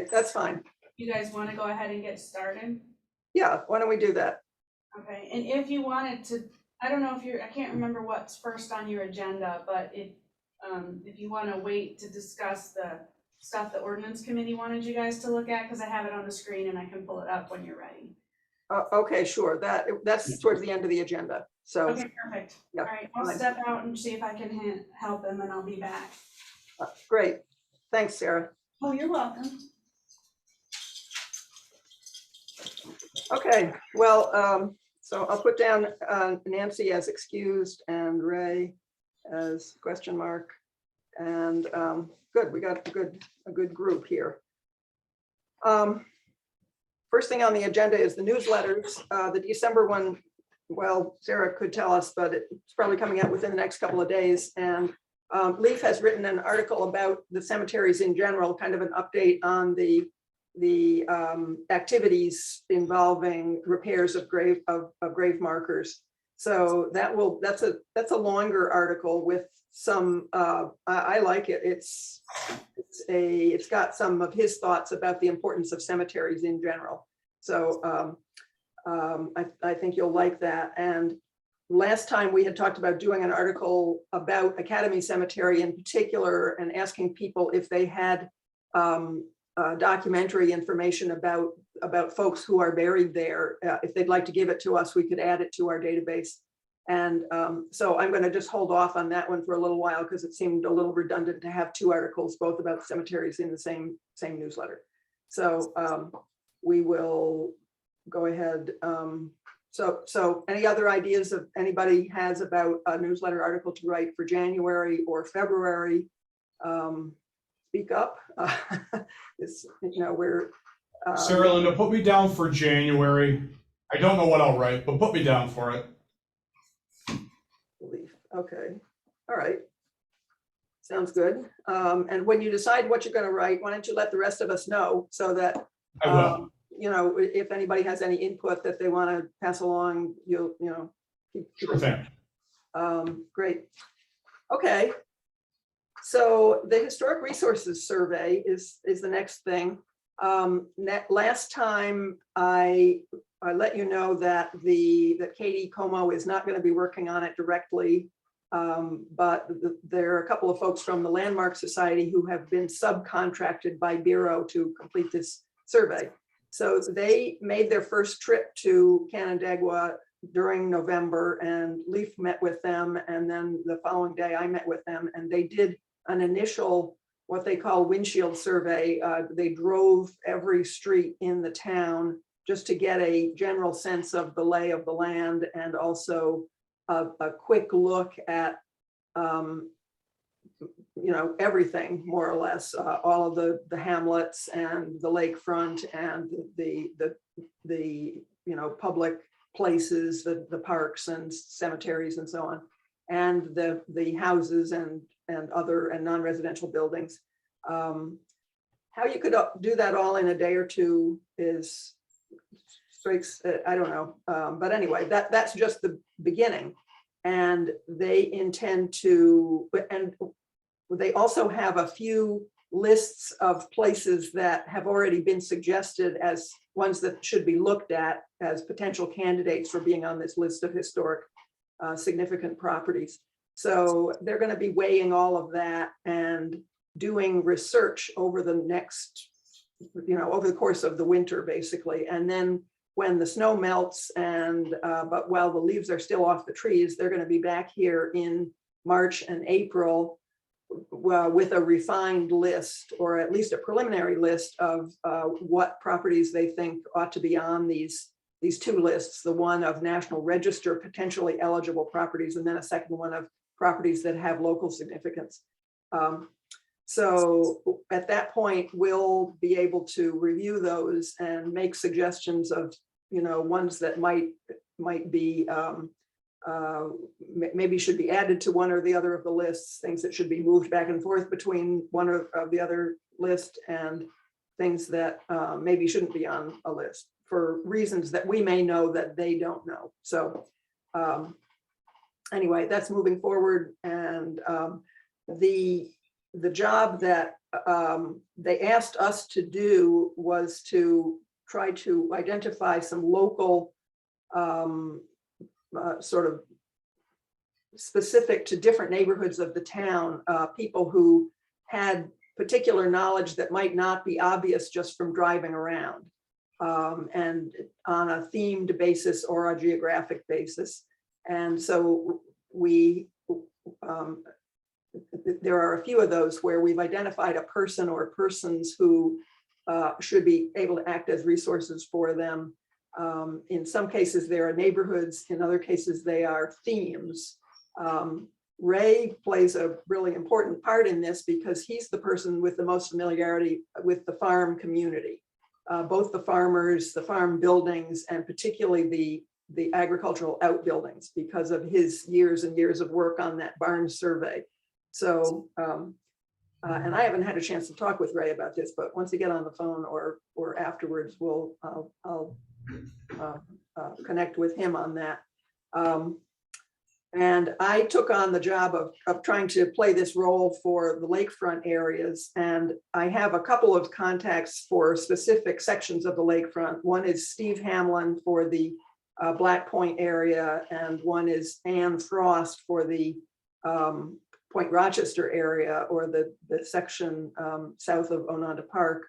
Okay, that's fine. You guys want to go ahead and get started? Yeah, why don't we do that? Okay, and if you wanted to, I don't know if I can't remember what's first on your agenda, but if you want to wait to discuss the stuff the Ordinance Committee wanted you guys to look at, because I have it on the screen and I can pull it up when you're ready. Okay, sure. That's towards the end of the agenda. So, Okay, perfect. Yeah, All right, I'll fine. step out and see if I can help him and I'll be back. Great. Thanks, Sarah. Oh, you're welcome. Okay, well, so I'll put down Nancy as excused and Ray as question mark. And good, we got a good group here. First thing on the agenda is the newsletters. The December one, well, Sarah could tell us, but it's probably coming out within the next couple of days. And Leaf has written an article about the cemeteries in general, kind of an update on the activities involving repairs of grave markers. So that's a longer article with some I like it. It's got some of his thoughts about the importance of cemeteries in general. So I think you'll like that. And last time we had talked about doing an article about Academy Cemetery in particular and asking people if they had documentary information about folks who are buried there. If they'd like to give it to us, we could add it to our database. And so I'm going to just hold off on that one for a little while because it seemed a little redundant to have two articles, both about cemeteries in the same newsletter. So we will go ahead. So any other ideas of anybody has about a newsletter article to write for January or February? Speak up. We're Sarah Linda, put me down for January. I don't know what I'll write, but put me down for it. Okay, all right. Sounds good. And when you decide what you're going to write, why don't you let the rest of us know so that I will. If anybody has any input that they want to pass along, Sure thing. Great. Okay. So the Historic Resources Survey is the next thing. Last time I let you know that Katie Como is not going to be working on it directly, but there are a couple of folks from the Landmark Society who have been subcontracted by Bureau to complete this survey. So they made their first trip to Canandaigua during November, and Leaf met with them, and then the following day I met with them, and they did an initial, what they call windshield survey. They drove every street in the town just to get a general sense of the lay of the land, and also a quick look at everything more or less, all of the hamlets and the lakefront and the public places, the parks and cemeteries and so on, and the houses and other and non-residential buildings. How you could do that all in a day or two is strikes, I don't know. But anyway, that's just the beginning. And they intend to, and they also have a few lists of places that have already been suggested as ones that should be looked at as potential candidates for being on this list of historic significant properties. So they're going to be weighing all of that and doing research over the next, over the course of the winter, basically. And then when the snow melts but while the leaves are still off the trees, they're going to be back here in March and April with a refined list, or at least a preliminary list of what properties they think ought to be on these two lists, the one of National Register potentially eligible properties, and then a second one of properties that have local significance. So at that point, we'll be able to review those and make suggestions of, ones that might be, maybe should be added to one or the other of the lists, things that should be moved back and forth between one of the other list, and things that maybe shouldn't be on a list for reasons that we may know that they don't know. So anyway, that's moving forward. And the job that they asked us to do was to try to identify some local sort of specific to different neighborhoods of the town, people who had particular knowledge that might not be obvious just from driving around, and on a themed basis or a geographic basis. And so there are a few of those where we've identified a person or persons who should be able to act as resources for them. In some cases, there are neighborhoods. In other cases, they are themes. Ray plays a really important part in this because he's the person with the most familiarity with the farm community, both the farmers, the farm buildings, and particularly the agricultural outbuildings because of his years and years of work on that barn survey. So, and I haven't had a chance to talk with Ray about this, but once we get on the phone or afterwards, I'll connect with him on that. And I took on the job of trying to play this role for the lakefront areas. And I have a couple of contacts for specific sections of the lakefront. One is Steve Hamlin for the Black Point area, and one is Ann Frost for the Point Rochester area, or the section south of Ononda Park.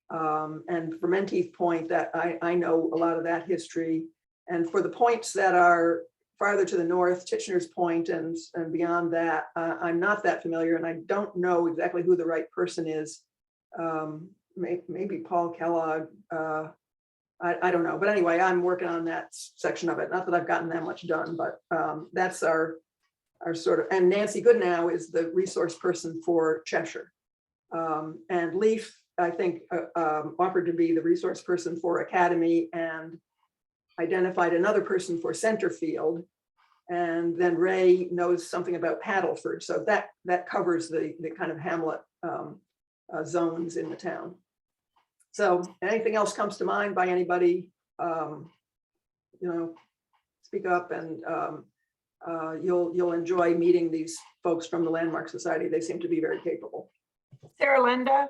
And for Menteith Point, that I know a lot of that history. And for the points that are farther to the north, Titchener's Point and beyond that, I'm not that familiar, and I don't know exactly who the right person is. Maybe Paul Kellogg. I don't know, but anyway, I'm working on that section of it. Not that I've gotten that much done, but that's our sort of, and Nancy Goodnow is the resource person for Cheshire. And Leaf, I think, offered to be the resource person for Academy and identified another person for Centerfield. And then Ray knows something about Paddleford. So that covers the kind of hamlet zones in the town. So anything else comes to mind by anybody, speak up, and you'll enjoy meeting these folks from the Landmark Society. They seem to be very capable. Sarah Linda.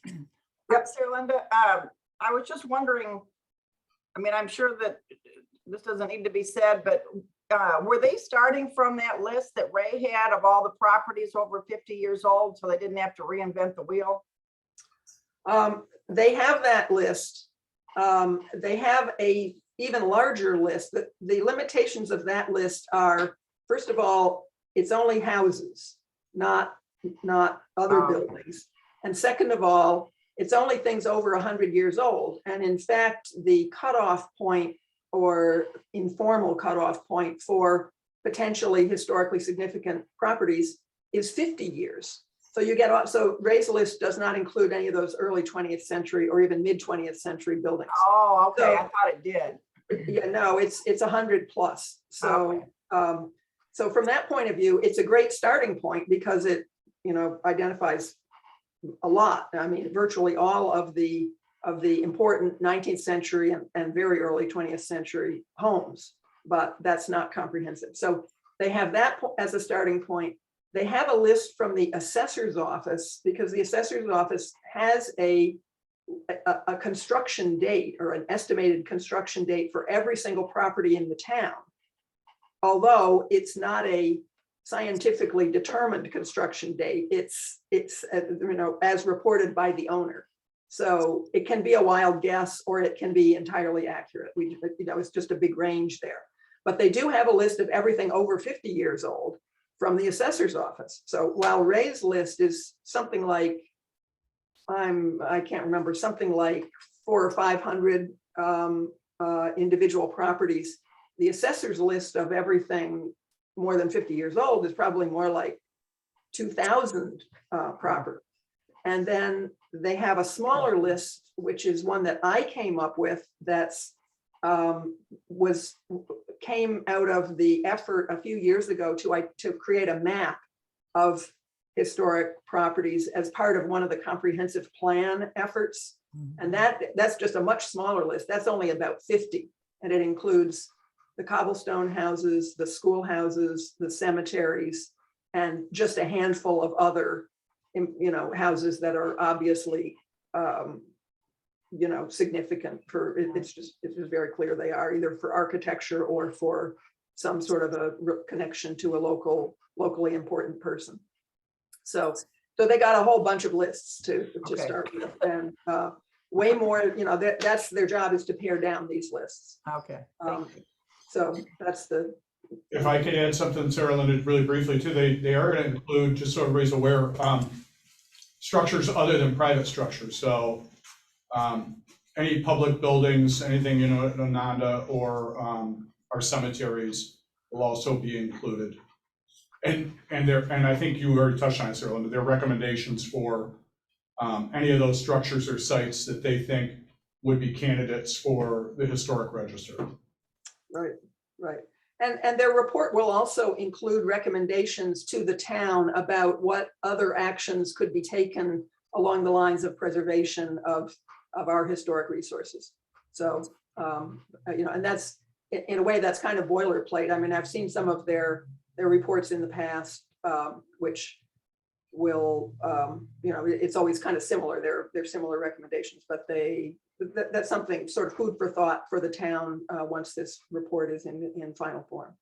Yep. Sarah Linda, I was just wondering, I mean, I'm sure that this doesn't need to be said, but were they starting from that list that Ray had of all the properties over 50 years old, so they didn't have to reinvent the wheel? They have that list. They have a even larger list. The limitations of that list are, first of all, it's only houses, not other buildings. And second of all, it's only things over 100 years old. And in fact, the cutoff point or informal cutoff point for potentially historically significant properties is 50 years. So Ray's list does not include any of those early 20th century or even mid 20th century buildings. Oh, okay, So, I thought it did. Yeah, no, it's 100 plus. So, Okay. So from that point of view, it's a great starting point because it, identifies a lot. I mean, virtually all of the important 19th century and very early 20th century homes, but that's not comprehensive. So they have that as a starting point. They have a list from the assessor's office because the assessor's office has a construction date or an estimated construction date for every single property in the town. Although it's not a scientifically determined construction date, it's as reported by the owner. So it can be a wild guess or it can be entirely accurate. It's just a big range there. But they do have a list of everything over 50 years old from the assessor's office. So while Ray's list is something like, I can't remember, something like 400 or 500 individual properties, the assessor's list of everything more than 50 years old is probably more like 2,000 property. And then they have a smaller list, which is one that I came up with that's came out of the effort a few years ago to create a map of historic properties as part of one of the comprehensive plan efforts. And that's just a much smaller list. That's only about 50. And it includes the cobblestone houses, the schoolhouses, the cemeteries, and just a handful of other houses that are obviously, significant for, it's just very clear they are either for architecture or for some sort of a connection to a locally important person. So they got a whole bunch of lists to Okay. start with, and way more, that's their job, is to pare down these lists. Okay. So that's the, If I could add something, Sarah Linda, really briefly too, they are going to include, just so everybody's aware, structures other than private structures. So any public buildings, anything, Ananda or our cemeteries will also be included. And I think you already touched on it, Sarah Linda, there are recommendations for any of those structures or sites that they think would be candidates for the historic register. right. And their report will also include recommendations to the town about what other actions could be taken along the lines of preservation of our historic resources. So, and that's, in a way, that's kind of boilerplate. I mean, I've seen some of their reports in the past, which will, it's always kind of similar. They're similar recommendations, but that's something sort of food for thought for the town once this report is in final form.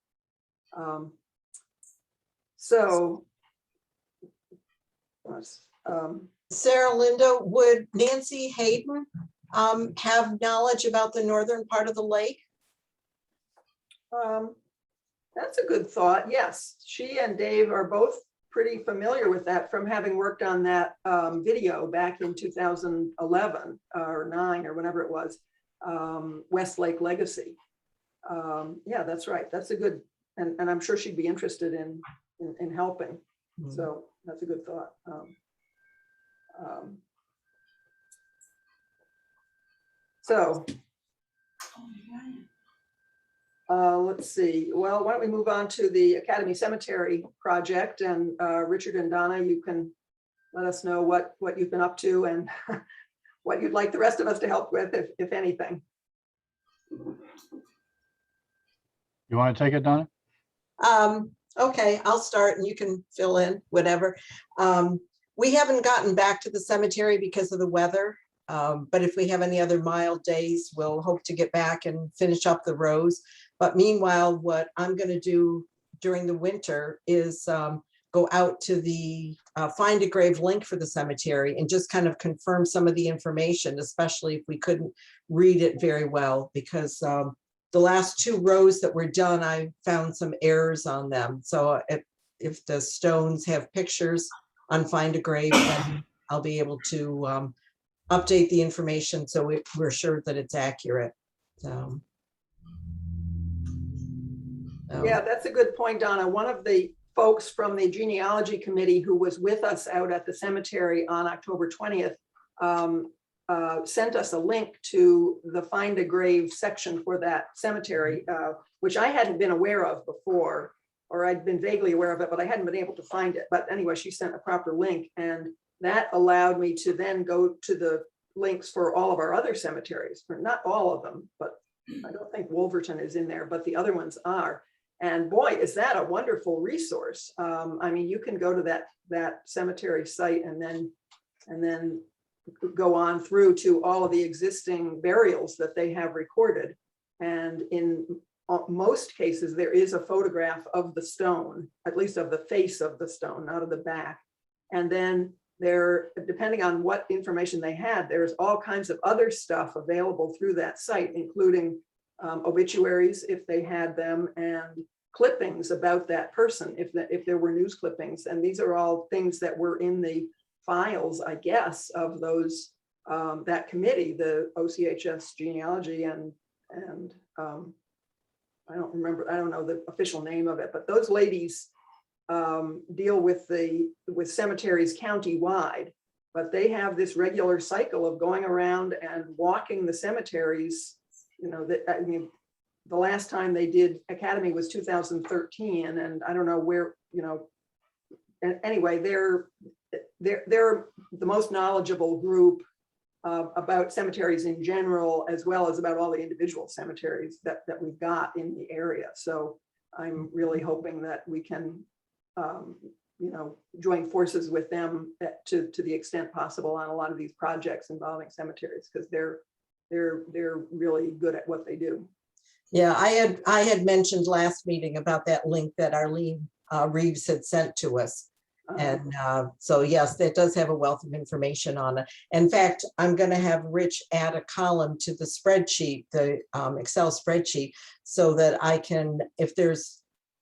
Sarah Linda, would Nancy Hayden have knowledge about the northern part of the lake? That's a good thought. Yes, she and Dave are both pretty familiar with that from having worked on that video back in 2011 or 9 or whenever it was, Westlake Legacy. Yeah, that's right. That's a good, and I'm sure she'd be interested in helping. Mm-hmm. So that's a good thought. Let's see. Well, why don't we move on to the Academy Cemetery project, and Richard and Donna, you can let us know what you've been up to and what you'd like the rest of us to help with, if anything. You want to take it, Donna? Okay, I'll start and you can fill in whatever. We haven't gotten back to the cemetery because of the weather, but if we have any other mild days, we'll hope to get back and finish up the rows. But meanwhile, what I'm going to do during the winter is go out to the Find a Grave link for the cemetery and just kind of confirm some of the information, especially if we couldn't read it very well, because the last 2 rows that were done, I found some errors on them. So if the stones have pictures on Find a Grave, then I'll be able to update the information so we're sure that it's accurate. Yeah, that's a good point, Donna. One of the folks from the genealogy committee who was with us out at the cemetery on October 20th sent us a link to the Find a Grave section for that cemetery, which I hadn't been aware of before, or I'd been vaguely aware of it, but I hadn't been able to find it. But anyway, she sent a proper link, and that allowed me to then go to the links for all of our other cemeteries, for not all of them, but I don't think Wolverton is in there, but the other ones are. And boy, is that a wonderful resource. I mean, you can go to that cemetery site and then go on through to all of the existing burials that they have recorded. And in most cases, there is a photograph of the stone, at least of the face of the stone, not of the back. And then there, depending on what information they had, there's all kinds of other stuff available through that site, including obituaries, if they had them, and clippings about that person, if there were news clippings. And these are all things that were in the files, I guess, of those, that committee, the OCHS genealogy, and I don't know the official name of it, but those ladies deal with cemeteries county-wide, but they have this regular cycle of going around and walking the cemeteries. I mean, the last time they did Academy was 2013, and I don't know where, and anyway, they're the most knowledgeable group about cemeteries in general, as well as about all the individual cemeteries that we've got in the area. So I'm really hoping that we can join forces with them to the extent possible on a lot of these projects involving cemeteries, because they're really good at what they do. Yeah, I had mentioned last meeting about that link that Arlene Reeves had sent to us. And so, yes, that does have a wealth of information on it. In fact, I'm going to have Rich add a column to the spreadsheet, the Excel spreadsheet, so that I can,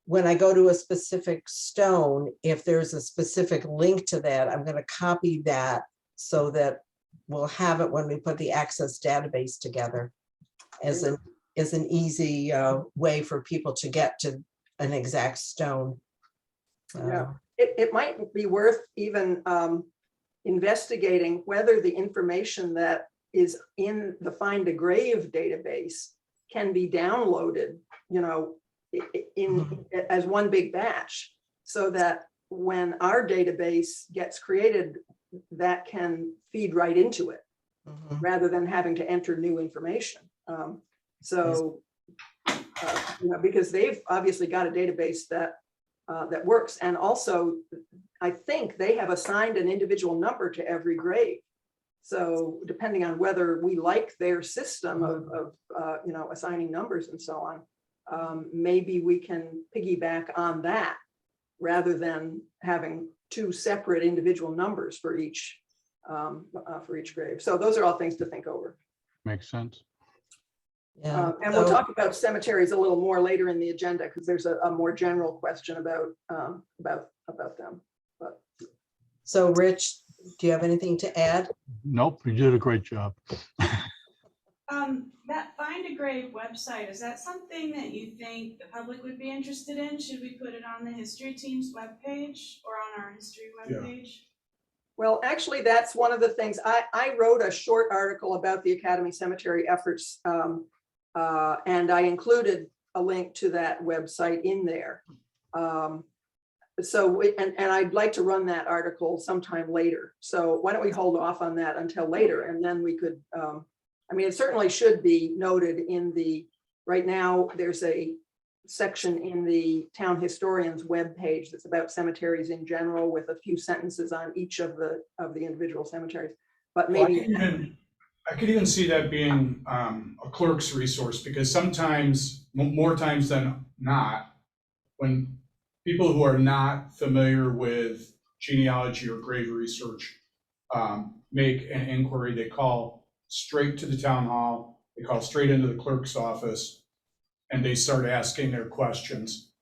when I go to a specific stone, if there's a specific link to that, I'm going to copy that so that we'll have it when we put the Access database together as an easy way for people to get to an exact stone. Yeah. It might be worth even investigating whether the information that is in the Find a Grave database can be downloaded, as one big batch, so that when our database gets created, that can feed right into it, rather than having to enter new information. Because they've obviously got a database that works. And also, I think they have assigned an individual number to every grave. So depending on whether we like their system of assigning numbers and so on, maybe we can piggyback on that rather than having two separate individual numbers for each grave. So those are all things to think over. Makes sense. Yeah. And we'll talk about cemeteries a little more later in the agenda, because there's a more general question about them. But So Rich, do you have anything to add? Nope, you did a great job. That Find a Grave website, is that something that you think the public would be interested in? Should we put it on the history team's webpage or on our history webpage? well, actually, that's one of the things. I wrote a short article about the Academy Cemetery efforts, and I included a link to that website in there. And I'd like to run that article sometime later. So why don't we hold off on that until later, and then we could, it certainly should be noted right now, there's a section in the town historian's webpage that's about cemeteries in general, with a few sentences on each of the individual cemeteries. But maybe I could even see that being a clerk's resource, because sometimes, more times than not, when people who are not familiar with genealogy or grave research make an inquiry, they call straight to the town hall, they call straight into the clerk's office, and they start asking their questions.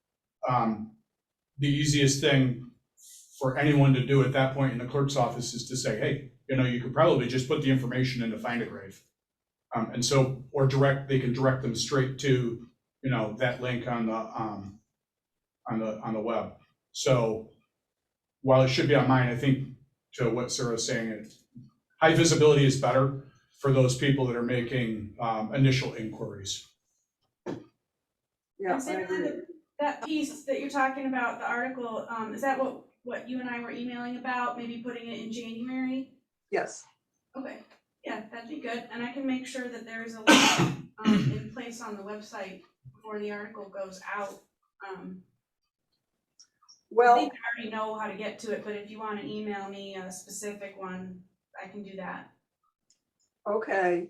The easiest thing for anyone to do at that point in the clerk's office is to say, hey, you could probably just put the information in to Find a Grave. And so, they can direct them straight to, that link on the web. So while it should be on mine, I think to what Sarah's saying, high visibility is better for those people that are making initial inquiries. yeah, And I Sarah, agree. that piece that you're talking about, the article, is that what you and I were emailing about, maybe putting it in January? Yes. Okay, yeah, that'd be good, and I can make sure that there is a link in place on the website before the article goes out. I Well, think I already know how to get to it, but if you want to email me a specific one, I can do that. okay.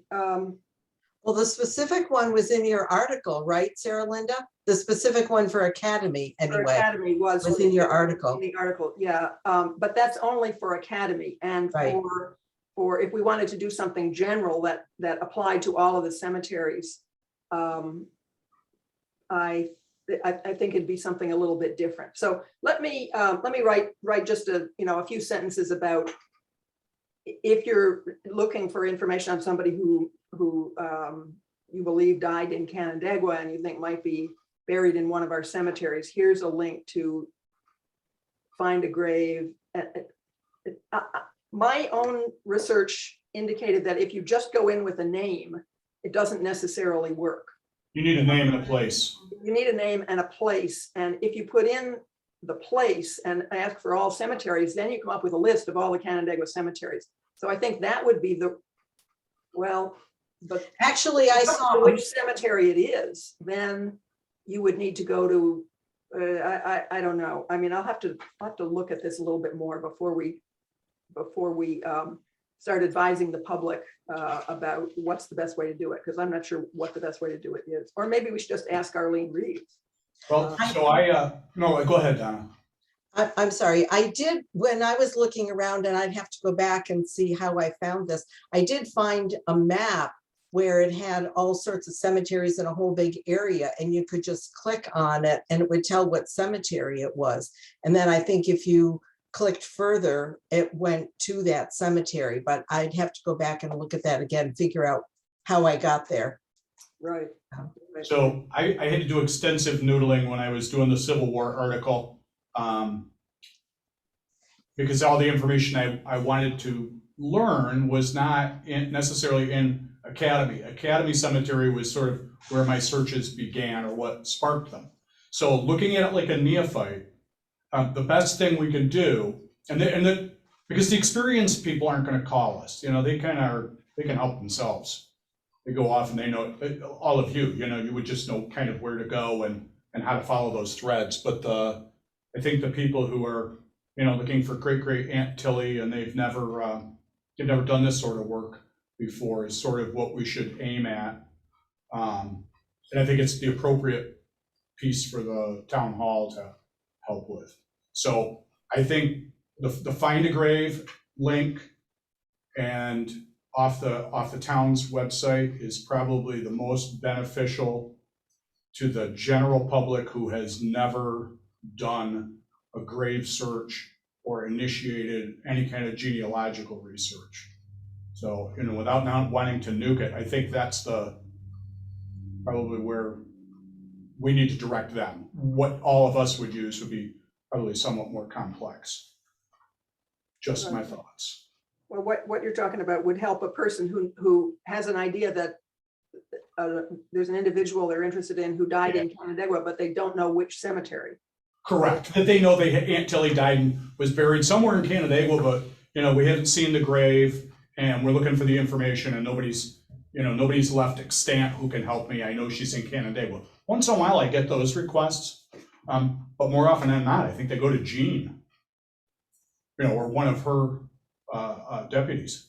Well, the specific one was in your article, right, Sarah Linda? The specific one for Academy, For anyway, Academy was in your article. in the article, yeah. But that's only for Academy, and Right. for if we wanted to do something general that applied to all of the cemeteries, I think it'd be something a little bit different. So let me write just a few sentences about, if you're looking for information on somebody who you believe died in Canandaigua and you think might be buried in one of our cemeteries, here's a link to Find a Grave. My own research indicated that if you just go in with a name, it doesn't necessarily work. You need a name and a place. You need a name and a place. And if you put in the place and ask for all cemeteries, then you come up with a list of all the Canandaigua cemeteries. So I think that would be but Actually, I saw, which cemetery it is, then you would need to go to I don't know. I mean, I'll have to look at this a little bit more before we start advising the public about what's the best way to do it, because I'm not sure what the best way to do it is. Or maybe we should just ask Arlene Reeves. Well, so no, go ahead, Donna. I'm sorry, I did, when I was looking around, and I'd have to go back and see how I found this, I did find a map where it had all sorts of cemeteries in a whole big area, and you could just click on it and it would tell what cemetery it was. And then I think if you clicked further, it went to that cemetery, but I'd have to go back and look at that again, figure out how I got there. Right. So I had to do extensive noodling when I was doing the Civil War article. Because all the information I wanted to learn was not necessarily in Academy. Academy Cemetery was sort of where my searches began, or what sparked them. So looking at it like a neophyte, the best thing we can do, because the experienced people aren't going to call us, they kind of they can help themselves. They go off and they know, all of you, you would just know kind of where to go and how to follow those threads. But I think the people who are, looking for great Aunt Tilly, and they've never done this sort of work before, is sort of what we should aim at. And I think it's the appropriate piece for the town hall to help with. So I think the Find a Grave link and off the town's website is probably the most beneficial to the general public who has never done a grave search or initiated any kind of genealogical research. So, without not wanting to nuke it, I think that's probably where we need to direct them. What all of us would use would be probably somewhat more complex. Just my thoughts. Well, what you're talking about would help a person who has an idea that there's an individual they're interested in who died in Canandaigua, but they don't know which cemetery. Correct. That they know Aunt Tilly died and was buried somewhere in Canandaigua, but we haven't seen the grave, and we're looking for the information, and nobody's left extant who can help me. I know she's in Canandaigua. Once in a while I get those requests, but more often than not, I think they go to Jean, or one of her deputies.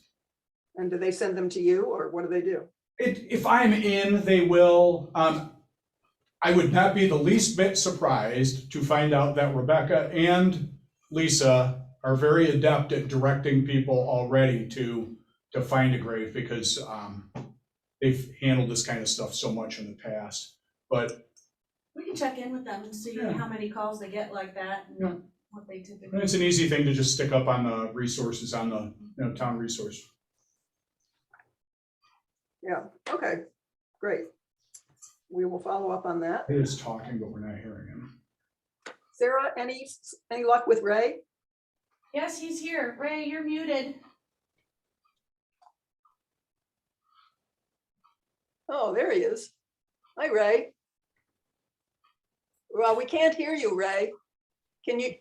And do they send them to you, or what do they do? If I'm in, they will. I would not be the least bit surprised to find out that Rebecca and Lisa are very adept at directing people already to Find a Grave, because they've handled this kind of stuff so much in the past. But We can check in with them and see how many calls they get like that and what they typically. it's an easy thing to just stick up on the resources on the town resource. Yeah, okay, great. We will follow up on that. He is talking, but we're not hearing him. Sarah, any luck with Ray? Yes, he's here. Ray, you're muted. Oh, there he is. Hi, Ray. Well, we can't hear you, Ray. Can you?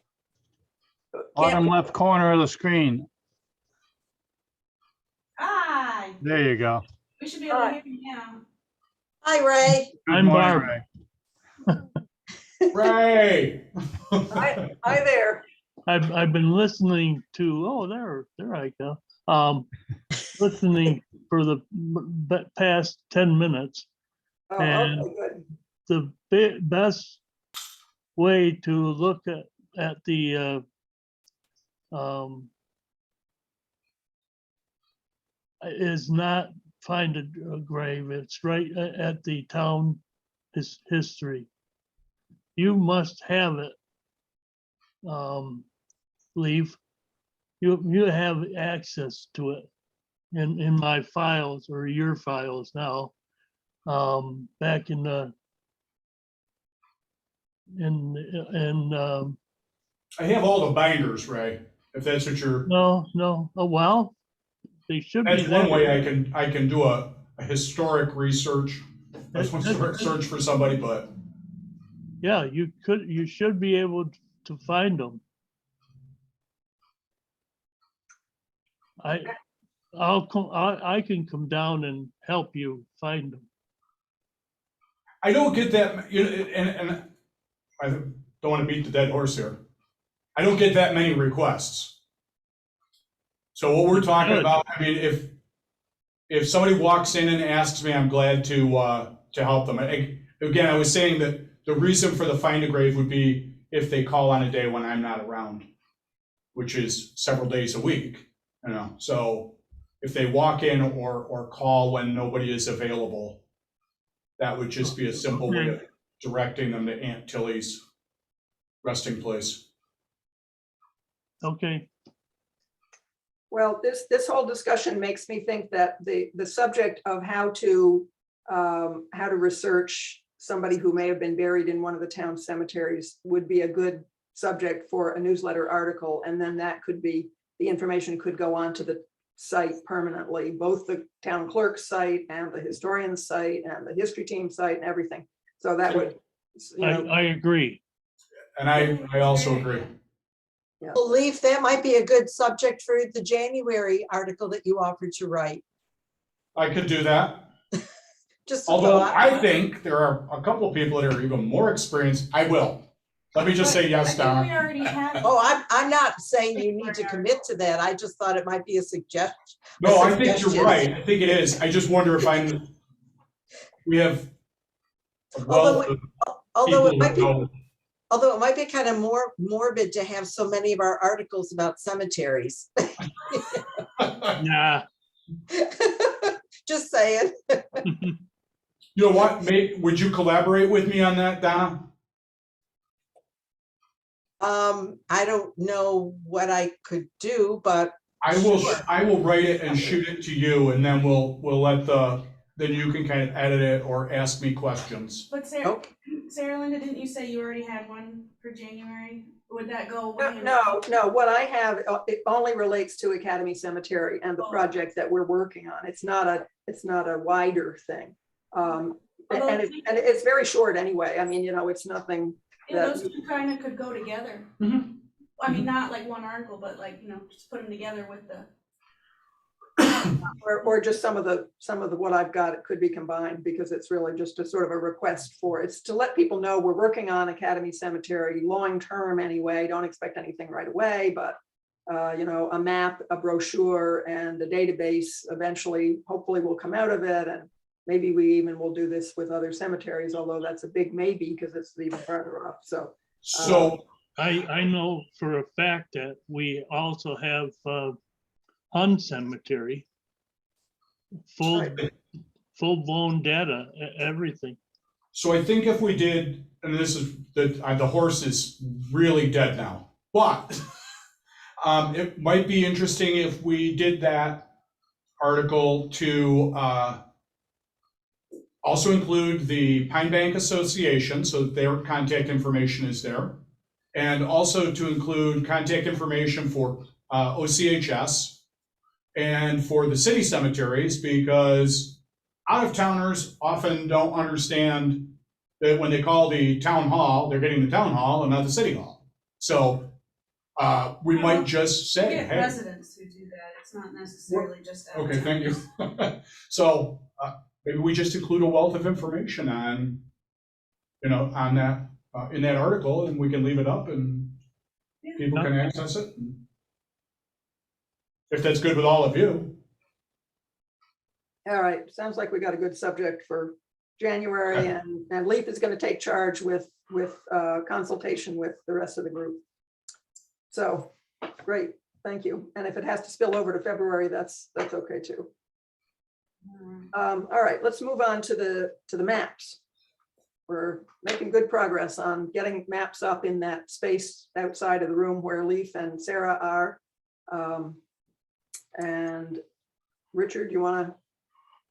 Bottom left corner of the screen. Hi. There you go. We should be able to hear you now. Hi, Ray. Good I'm morning, Barb. Ray. Ray! Hi there. I've been listening to, oh, there I go. Listening for the past 10 minutes. Oh, And- okay, good. The best way to look at the is not Find a Grave. It's right at the town history. You must have it. Leave. You have access to it in my files, or your files now. Back in the I have all the binders, Ray, if that's what you're. no, oh, well, they should be That's one there. way I can do a historic research, a historic search for somebody, but Yeah, you should be able to find them. I can come down and help you find them. I don't get that, and don't want to beat the dead horse here. I don't get that many requests. So what we're talking Good. about, I mean, if somebody walks in and asks me, I'm glad to help them. Again, I was saying that the reason for the find a grave would be if they call on a day when I'm not around, which is several days a week, you know. So if they walk in or call when nobody is available, that would just be a simple way of directing them to Aunt Tilly's resting place. Okay, Well, this whole discussion makes me think that the subject of how to research somebody who may have been buried in one of the town cemeteries would be a good subject for a newsletter article. And then that could be, the information could go on to the site permanently, both the town clerk's site and the historian's site and the history team site and everything. So that would, you know, I agree. And I also agree. Believe that might be a good subject for the January article that you offered to write. I could do that. Just a Although thought. I think there are a couple of people that are even more experienced. I will. Let me just say yes, I think we Donna. already have. Oh, I'm not saying you need to commit to that. I just thought it might be a suggestion. No, I think you're right. I think it is. I just wonder if we have a wealth of Although it people might who be, know. although it might be kind of more morbid to have so many of our articles about cemeteries. Nah. Just saying. You know what? Would you collaborate with me on that, Donna? I don't know what I could do, but I will. Sure. I will write it and shoot it to you, and then we'll let then you can kind of edit it or ask me questions. But Sarah, Okay. Sarah Linda, didn't you say you already had one for January? Would that go away? no, what I have, it only relates to Academy Cemetery and the project that we're working on. It's not a wider thing. And it's very short anyway. I mean, you know, it's nothing. Yeah, those two kind of could go together. Mhm. I mean, not like one article, but like, you know, just put them together with the. Or just some of the what I've got, it could be combined, because it's really just a sort of a request for, it's to let people know we're working on Academy Cemetery long-term anyway. Don't expect anything right away, but you know, a map, a brochure, and a database eventually, hopefully, will come out of it. And maybe we even will do this with other cemeteries, although that's a big maybe because it's even farther off. So I know for a fact that we also have Hun Cemetery, full-blown data, everything. So I think if we did, and this is the horse is really dead now, but it might be interesting if we did that article to also include the Pine Bank Association, so their contact information is there, and also to include contact information for OCHS and for the city cemeteries, because out-of-towners often don't understand that when they call the town hall, they're getting the town hall and not the city hall. So we might just say, Get hey. residents who do that. It's not necessarily just. Okay, thank you. So maybe we just include a wealth of information on, you know, on that, in that article, and we can leave it up and people can access it. If that's good with all of you. all right, sounds like we got a good subject for January, and Leaf is going to take charge with consultation with the rest of the group. So great, thank you. And if it has to spill over to February, that's okay too. All right, let's move on to the maps. We're making good progress on getting maps up in that space outside of the room where Leaf and Sarah are. And Richard, you want to?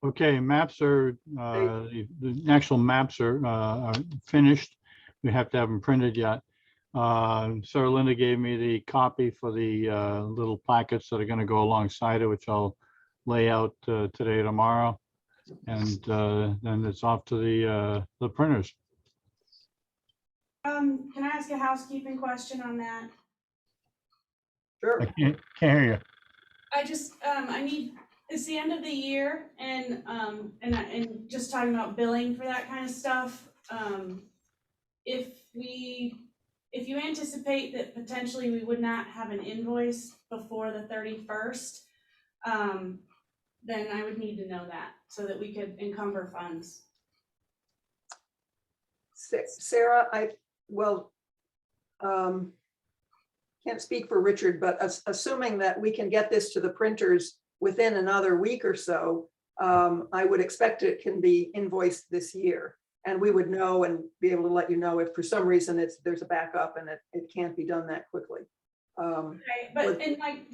Okay, maps are, the actual maps are finished. We have to have them printed yet. Sarah Linda gave me the copy for the little plackets that are going to go alongside it, which I'll lay out today or tomorrow. And then it's off to the printers. Can I ask a housekeeping question on that? Sure. I can't hear you. I just, I need, it's the end of the year, and just talking about billing for that kind of stuff. If if you anticipate that potentially we would not have an invoice before the 31st, then I would need to know that so that we could encumber funds. Sarah, can't speak for Richard, but assuming that we can get this to the printers within another week or so, I would expect it can be invoiced this year. And we would know and be able to let you know if for some reason there's a backup and it can't be done that quickly. Okay, but and like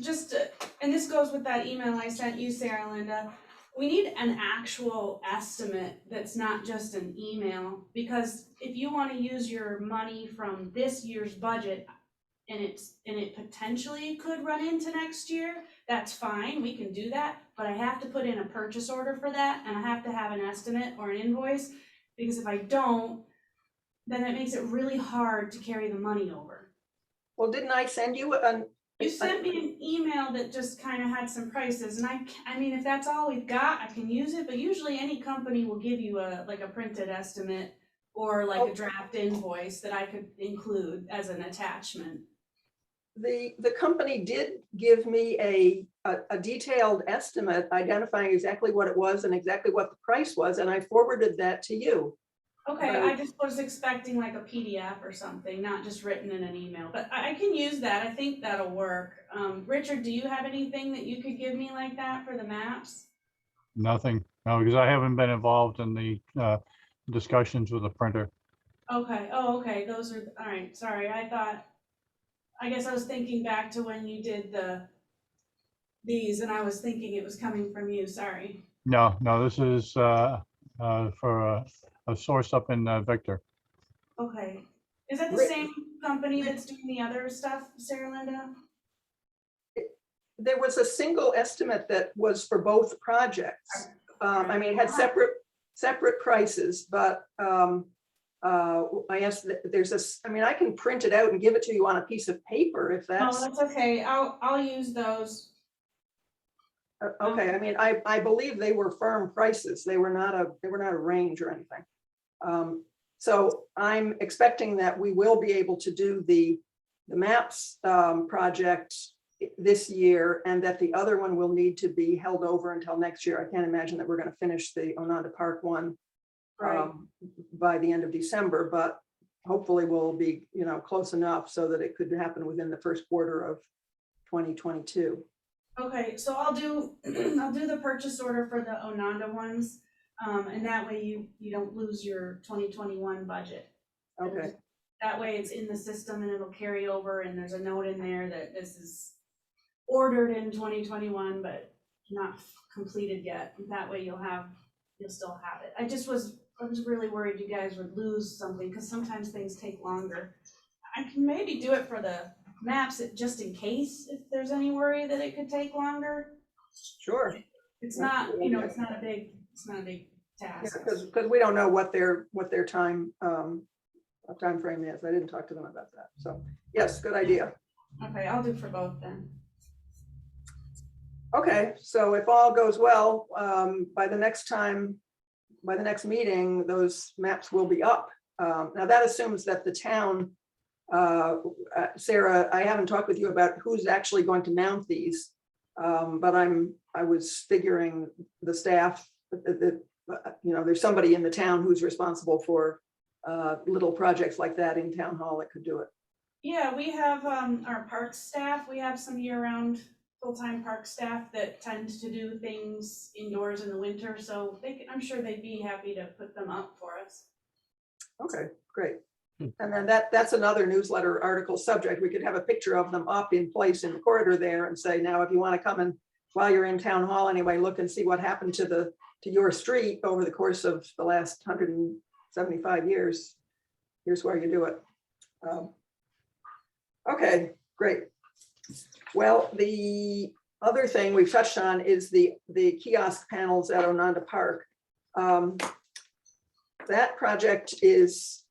and this goes with that email I sent you, Sarah and Linda. We need an actual estimate that's not just an email, because if you want to use your money from this year's budget and it potentially could run into next year, that's fine, we can do that, but I have to put in a purchase order for that, and I have to have an estimate or an invoice, because if I don't, then it makes it really hard to carry the money over. Well, didn't I send you You sent me an email that just kind of had some prices, and I mean, if that's all we've got, I can use it, but usually any company will give you a printed estimate or like a draft invoice that I could include as an attachment. The company did give me a detailed estimate identifying exactly what it was and exactly what the price was, and I forwarded that to you. Okay, I just was expecting like a PDF or something, not just written in an email, but I can use that. I think that'll work. Richard, do you have anything that you could give me like that for the maps? Nothing, no, because I haven't been involved in the discussions with the printer. Okay, okay, those are, all right, sorry, I guess I was thinking back to when you did these, and I was thinking it was coming from you, sorry. No, this is for a source up in Victor. Okay, is that the same company that's doing the other stuff, Sarah Linda? There was a single estimate that was for both projects. I mean, it had separate prices, but I asked that I mean, I can print it out and give it to you on a piece of paper if that's. Oh, that's okay, I'll use those. Okay, I mean, I believe they were firm prices. They were not a range or anything. So I'm expecting that we will be able to do the maps project this year, and that the other one will need to be held over until next year. I can't imagine that we're going to finish the Ononda Park one by the end of December, but hopefully we'll be, close enough so that it could happen within the first quarter of 2022. Okay, so I'll do the purchase order for the Ononda ones, and that way you don't lose your 2021 budget. Okay. That way it's in the system and it'll carry over, and there's a note in there that this is ordered in 2021 but not completed yet. That way you'll still have it. I was really worried you guys would lose something, because sometimes things take longer. I can maybe do it for the maps just in case, if there's any worry that it could take longer. Sure. It's not, it's not a big task. Because we don't know what their time frame is. I didn't talk to them about that. So yes, good idea. Okay, I'll do for both then. Okay, so if all goes well, by the next meeting, those maps will be up. Now that assumes that the town, Sarah, I haven't talked with you about who's actually going to mount these, but I was figuring the staff, there's somebody in the town who's responsible for little projects like that in town hall that could do it. Yeah, we have our park staff. We have some year-round full-time park staff that tend to do things indoors in the winter, so I'm sure they'd be happy to put them up for us. Okay, great. And then that's another newsletter article subject. We could have a picture of them up in place in the corridor there and say, now, if you want to come and while you're in town hall anyway, look and see what happened to your street over the course of the last 175 years. Here's where you do it. Okay, great. Well, the other thing we've touched on is the kiosk panels at Ononda Park. That project is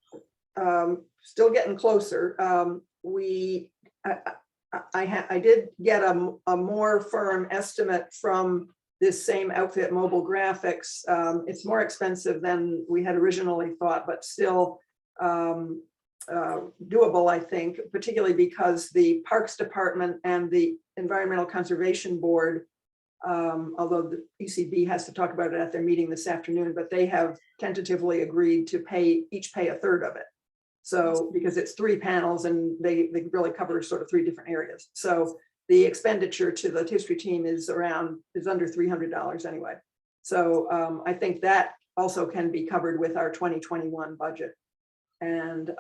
still getting closer. I did get a more firm estimate from this same outfit, Mobile Graphics. It's more expensive than we had originally thought, but still doable, I think, particularly because the Parks Department and the Environmental Conservation Board, although the ECB has to talk about it at their meeting this afternoon, but they have tentatively agreed to each pay a third of it. So, because it's 3 panels and they really cover sort of 3 different areas. So the expenditure to the history team is under $300 anyway. So I think that also can be covered with our 2021 budget. And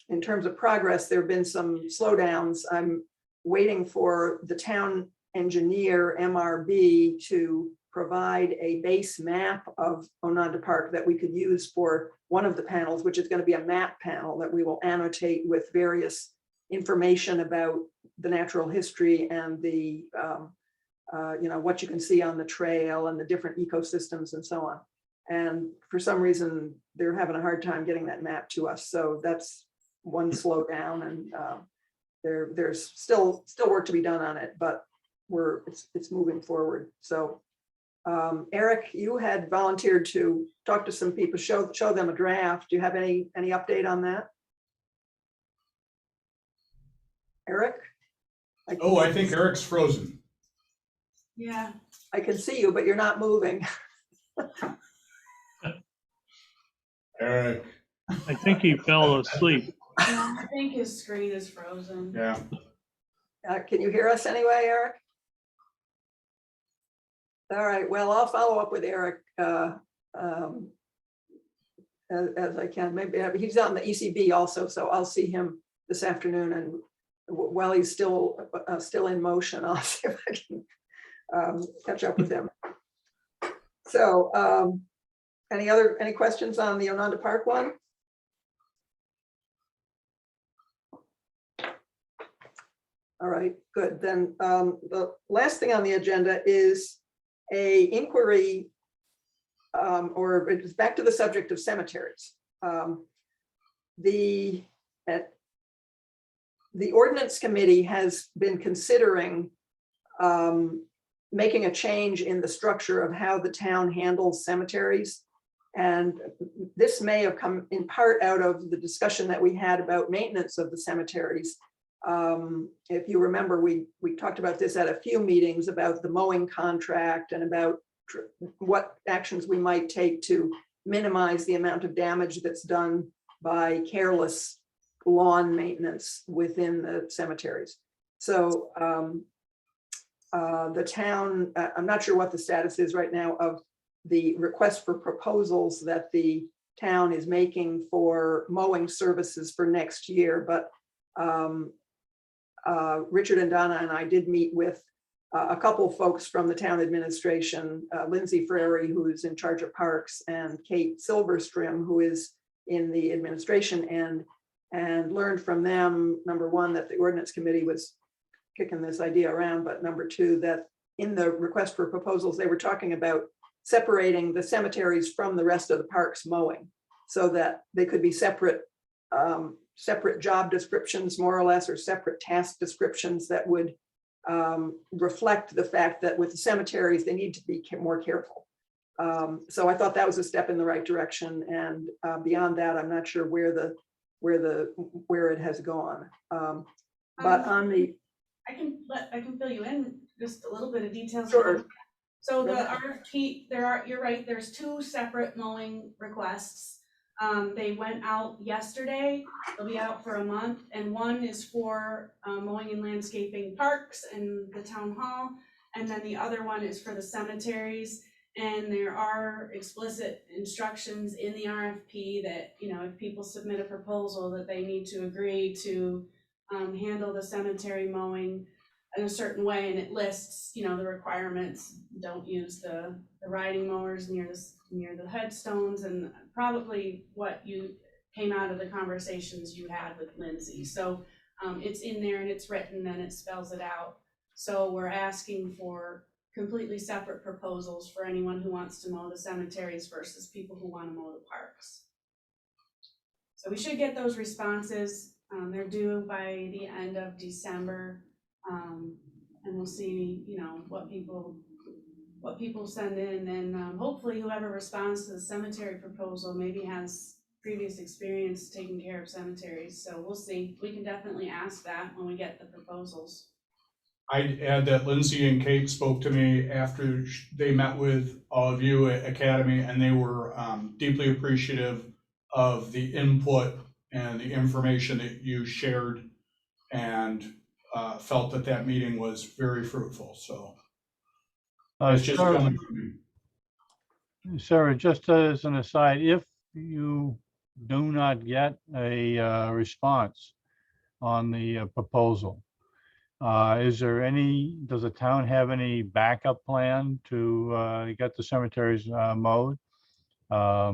in terms of progress, there have been some slowdowns. I'm waiting for the town engineer, MRB, to provide a base map of Ononda Park that we could use for one of the panels, which is going to be a map panel that we will annotate with various information about the natural history and the, what you can see on the trail and the different ecosystems and so on. And for some reason, they're having a hard time getting that map to us. So that's one slowdown, and there's still work to be done on it, but it's moving forward. So Eric, you had volunteered to talk to some people, show them a draft. Do you have any update on that? Eric? I think Eric's frozen. Yeah. I can see you, but you're not moving. Eric. I think he fell asleep. I think his screen is frozen. Yeah. Can you hear us anyway, Eric? All right, well, I'll follow up with Eric as I can. Maybe he's on the ECB also, so I'll see him this afternoon, and while he's still in motion, I'll see if I can catch up with him. So any questions on the Ononda Park one? All right, good. Then the last thing on the agenda is a inquiry, or it's back to the subject of cemeteries. The Ordinance Committee has been considering making a change in the structure of how the town handles cemeteries. And this may have come in part out of the discussion that we had about maintenance of the cemeteries. If you remember, we talked about this at a few meetings about the mowing contract and about what actions we might take to minimize the amount of damage that's done by careless lawn maintenance within the cemeteries. So the town, I'm not sure what the status is right now of the request for proposals that the town is making for mowing services for next year, but Richard and Donna and I did meet with a couple of folks from the town administration, Lindsay Frary, who is in charge of parks, and Kate Silverstrom, who is in the administration end, and learned from them, number one, that the Ordinance Committee was kicking this idea around, but number two, that in the request for proposals, they were talking about separating the cemeteries from the rest of the parks mowing so that they could be separate job descriptions, more or less, or separate task descriptions that would reflect the fact that with the cemeteries, they need to be more careful. So I thought that was a step in the right direction. And beyond that, I'm not sure where it has gone. But on the, I can fill you in just a little bit of details. Sure. So the RFP, you're right, there's 2 separate mowing requests. They went out yesterday, they'll be out for a month, and one is for mowing and landscaping parks and the town hall, and then the other one is for the cemeteries. And there are explicit instructions in the RFP that, if people submit a proposal, that they need to agree to handle the cemetery mowing in a certain way, and it lists, the requirements. Don't use the riding mowers near the headstones, and probably what you came out of the conversations you had with Lindsay. So it's in there and it's written and it spells it out. So we're asking for completely separate proposals for anyone who wants to mow the cemeteries versus people who want to mow the parks. So we should get those responses. They're due by the end of December. And we'll see, what people send in, and hopefully whoever responds to the cemetery proposal maybe has previous experience taking care of cemeteries, so we'll see. We can definitely ask that when we get the proposals. I'd add that Lindsay and Kate spoke to me after they met with all of you at Academy, and they were deeply appreciative of the input and the information that you shared, and felt that that meeting was very fruitful, so. It's just coming from me. Sarah, just as an aside, if you do not get a response on the proposal, is there any, does the town have any backup plan to get the cemeteries mowed? If I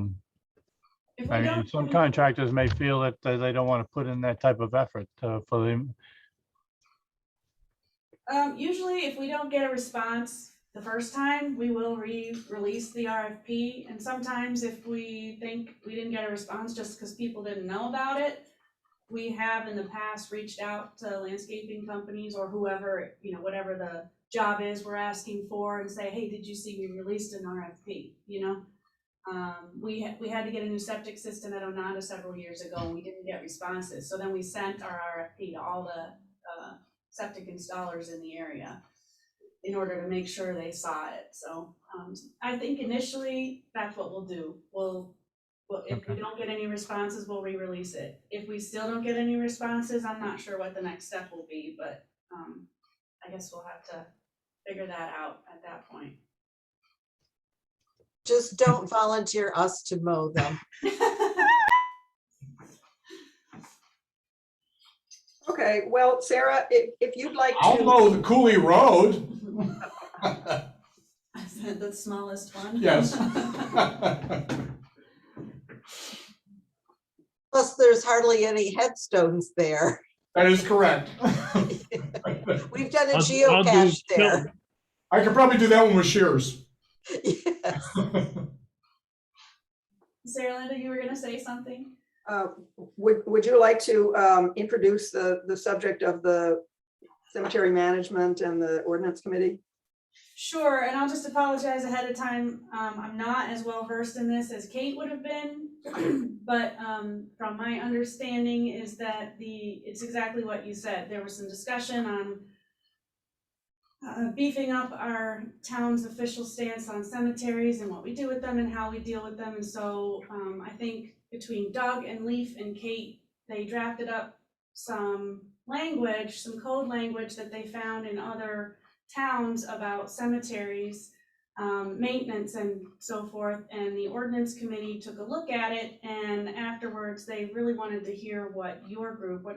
we mean, don't, some contractors may feel that they don't want to put in that type of effort for them. usually if we don't get a response the first time, we will re-release the RFP. And sometimes if we think we didn't get a response just because people didn't know about it, we have in the past reached out to landscaping companies or whoever, you know, whatever the job is we're asking for, and say, hey, did you see we released an RFP, you know? We had to get a new septic system at Onondaga several years ago, and we didn't get responses. So then we sent our RFP to all the septic installers in the area in order to make sure they saw it. So I think initially that's what we'll do. Well, if we don't get any responses, we'll re-release it. If we still don't get any responses, I'm not sure what the next step will be, but I guess we'll have to figure that out at that point. Just don't volunteer us to mow them. Okay, well, Sarah, if you'd like I'll to, mow the Cooley Road. I said the smallest one. Yes. Plus, there's hardly any headstones there. That is correct. We've done a I'll do geocache there. I could probably do that one with shears. Yes. Sarah Linda, you were gonna say something? would you like to introduce the subject of the cemetery management and the ordinance committee? Sure, and I'll just apologize ahead of time. I'm not as well versed in this as Kate would have been, but from my understanding is that it's exactly what you said. There was some discussion on beefing up our town's official stance on cemeteries and what we do with them and how we deal with them. And so I think between Doug and Leaf and Kate, they drafted up some language, some code language that they found in other towns about cemeteries, maintenance and so forth. And the ordinance committee took a look at it, and afterwards they really wanted to hear what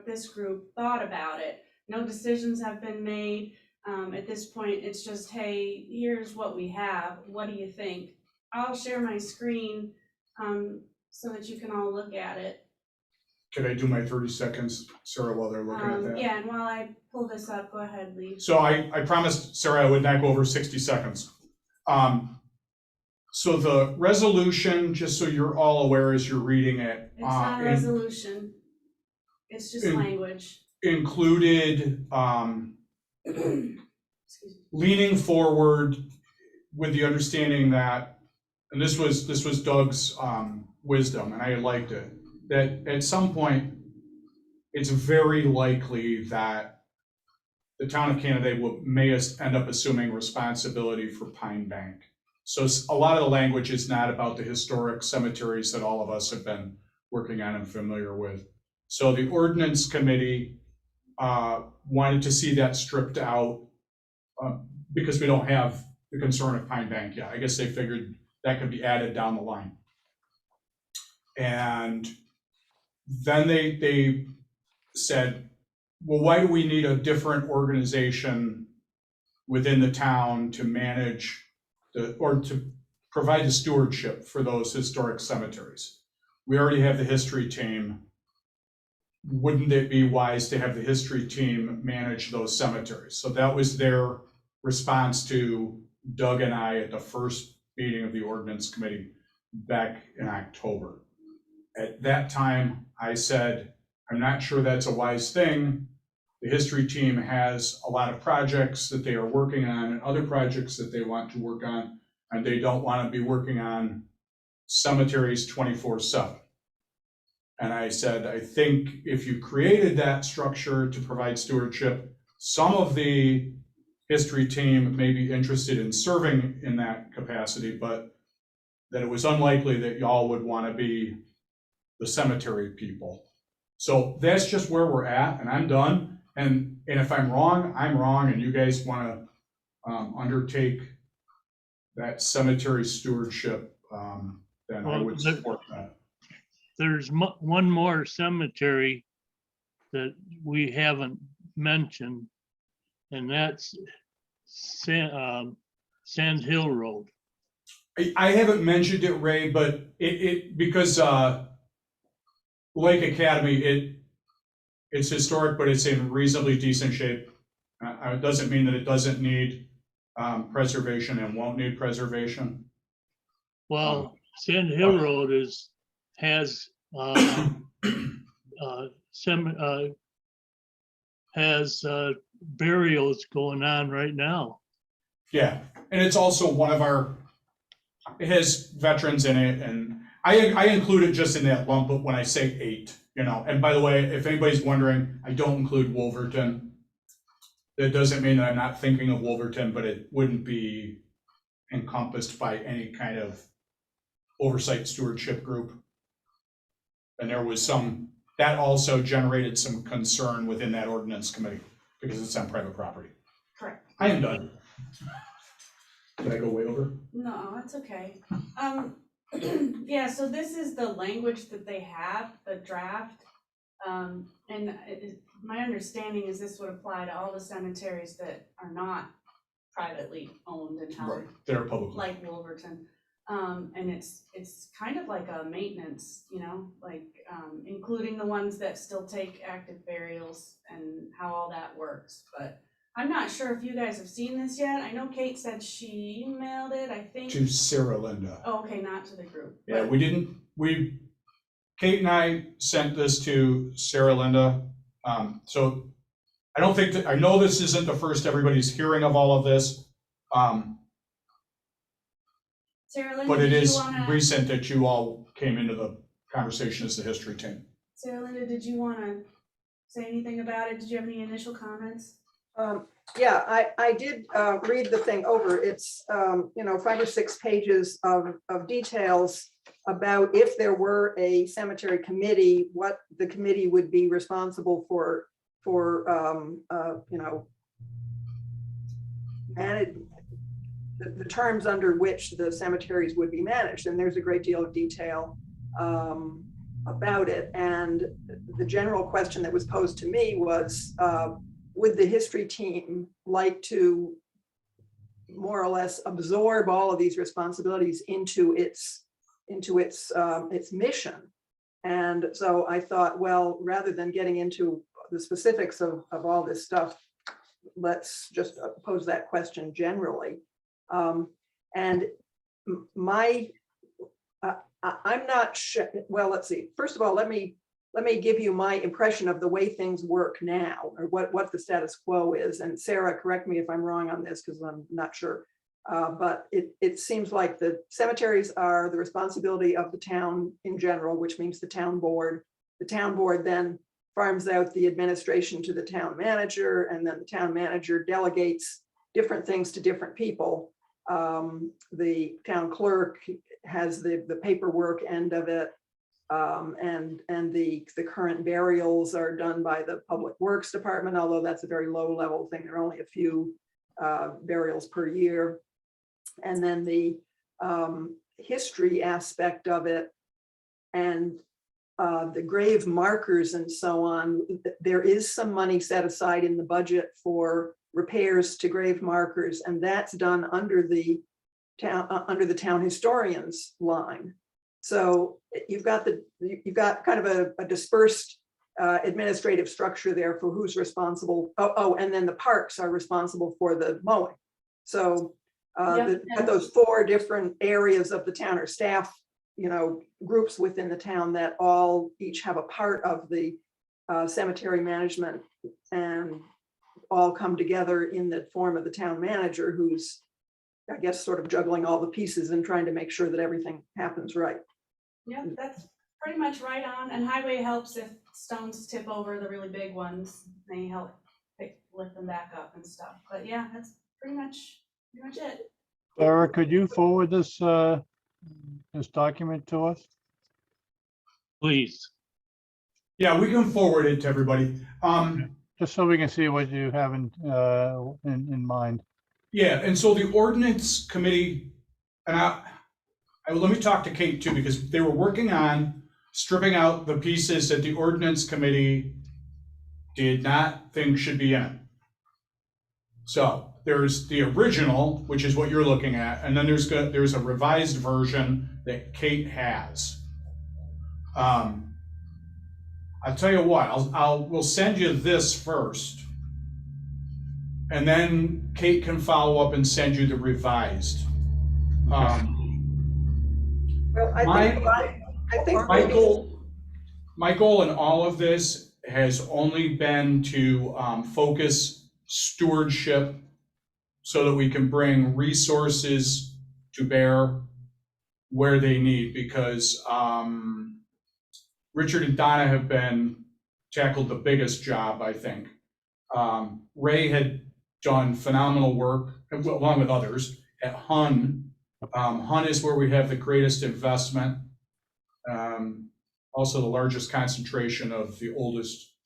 this group thought about it. No decisions have been made. At this point, it's just, hey, here's what we have. What do you think? I'll share my screen so that you can all look at it. Can I do my 30 seconds, Sarah, while they're looking at that? Yeah, and while I pull this up, go ahead, Lee. So I promised Sarah I would not go over 60 seconds. So the resolution, just so you're all aware as you're reading it, It's not a resolution. It's just language. included Excuse me. leaning forward with the understanding that, and this was Doug's wisdom, and I liked it, that at some point, it's very likely that the town of Canada may end up assuming responsibility for Pine Bank. So a lot of the language is not about the historic cemeteries that all of us have been working on and familiar with. So the ordinance committee wanted to see that stripped out because we don't have the concern of Pine Bank yet. I guess they figured that could be added down the line. And then they said, well, why do we need a different organization within the town to manage or to provide the stewardship for those historic cemeteries? We already have the history team. Wouldn't it be wise to have the history team manage those cemeteries? So that was their response to Doug and I at the first meeting of the ordinance committee back in October. At that time, I said, I'm not sure that's a wise thing. The history team has a lot of projects that they are working on and other projects that they want to work on, and they don't want to be working on cemeteries 24/7. And I said, I think if you created that structure to provide stewardship, some of the history team may be interested in serving in that capacity, but that it was unlikely that y'all would want to be the cemetery people. So that's just where we're at, and I'm done. And if I'm wrong, and you guys want to undertake that cemetery stewardship, then I Well, would support that. There's one more cemetery that we haven't mentioned, and that's Sand Hill Road. I haven't mentioned it, Ray, but because Lake Academy, it's historic, but it's in reasonably decent shape. It doesn't mean that it doesn't need preservation and won't need preservation. Well, Sand Hill Road has burials going on right now. Yeah, and it's also one of our, it has veterans in it, and I include it just in that lump, but when I say 8, and by the way, if anybody's wondering, I don't include Wolverton. That doesn't mean that I'm not thinking of Wolverton, but it wouldn't be encompassed by any kind of oversight stewardship group. And there was that also generated some concern within that ordinance committee because it's on private property. Correct. I am done. Did I go way over? No, that's okay. Yeah, so this is the language that they have, the draft. My understanding is this would apply to all the cemeteries that are not privately owned and held, They're public. like Wolverton. And it's kind of like a maintenance, like including the ones that still take active burials and how all that works. But I'm not sure if you guys have seen this yet. I know Kate said she emailed it, I think. To Sarah Linda. Oh, okay, not to the group. Yeah, Kate and I sent this to Sarah Linda. So I don't think that, I know this isn't the first everybody's hearing of all of this. Sarah Linda, But it did you is wanna, recent that you all came into the conversation as the history team. Sarah Linda, did you want to say anything about it? Did you have any initial comments? Yeah, I did read the thing over. It's 5 or 6 pages of details about if there were a cemetery committee, what the committee would be responsible for manage the terms under which the cemeteries would be managed. And there's a great deal of detail about it. And the general question that was posed to me was, would the history team like to more or less absorb all of these responsibilities into its mission? And so I thought, well, rather than getting into the specifics of all this stuff, let's just pose that question generally. And I'm not sure. Well, let's see. First of all, let me give you my impression of the way things work now, or what the status quo is. And Sarah, correct me if I'm wrong on this, because I'm not sure. But it seems like the cemeteries are the responsibility of the town in general, which means the town board. The town board then farms out the administration to the town manager, and then the town manager delegates different things to different people. The town clerk has the paperwork end of it. And the current burials are done by the Public Works Department, although that's a very low level thing. There are only a few burials per year. And then the history aspect of it and the grave markers and so on, there is some money set aside in the budget for repairs to grave markers, and that's done under the town historian's line. So you've got kind of a dispersed administrative structure there for who's responsible. Oh, and then the parks are responsible for the mowing. So those 4 different areas of the town, or staff, groups within the town that all each have a part of the cemetery management, and all come together in the form of the town manager, who's, I guess, sort of juggling all the pieces and trying to make sure that everything happens right. Yeah, that's pretty much right on, and highway helps if stones tip over the really big ones, they help lift them back up and stuff, but yeah, that's pretty much it. Sarah, could you forward this, this document to us? Please. Yeah, we can forward it to everybody. Just so we can see what you have in mind. Yeah, and so the ordinance committee, and let me talk to Kate too, because they were working on stripping out the pieces that the ordinance committee did not think should be in it. So there's the original, which is what you're looking at, and then there's a revised version that Kate has. I'll tell you what, we'll send you this first, and then Kate can follow up and send you the revised. Well, I think My goal in all of this has only been to focus stewardship so that we can bring resources to bear where they need, because Richard and Donna have tackled the biggest job, I think. Ray had done phenomenal work, along with others, at HUN. HUN is where we have the greatest investment. Also the largest concentration of the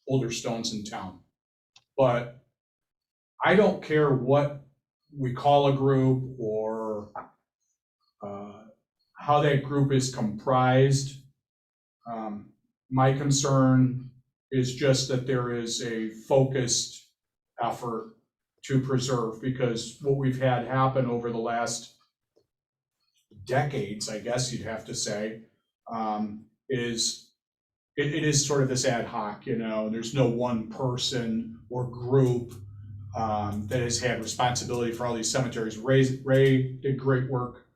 older stones in town. But I don't care what we call a group or how that group is comprised. My concern is just that there is a focused effort to preserve, because what we've had happen over the last decades, I guess you'd have to say, is it is sort of this ad hoc, there's no one person or group that has had responsibility for all these cemeteries. Ray did great work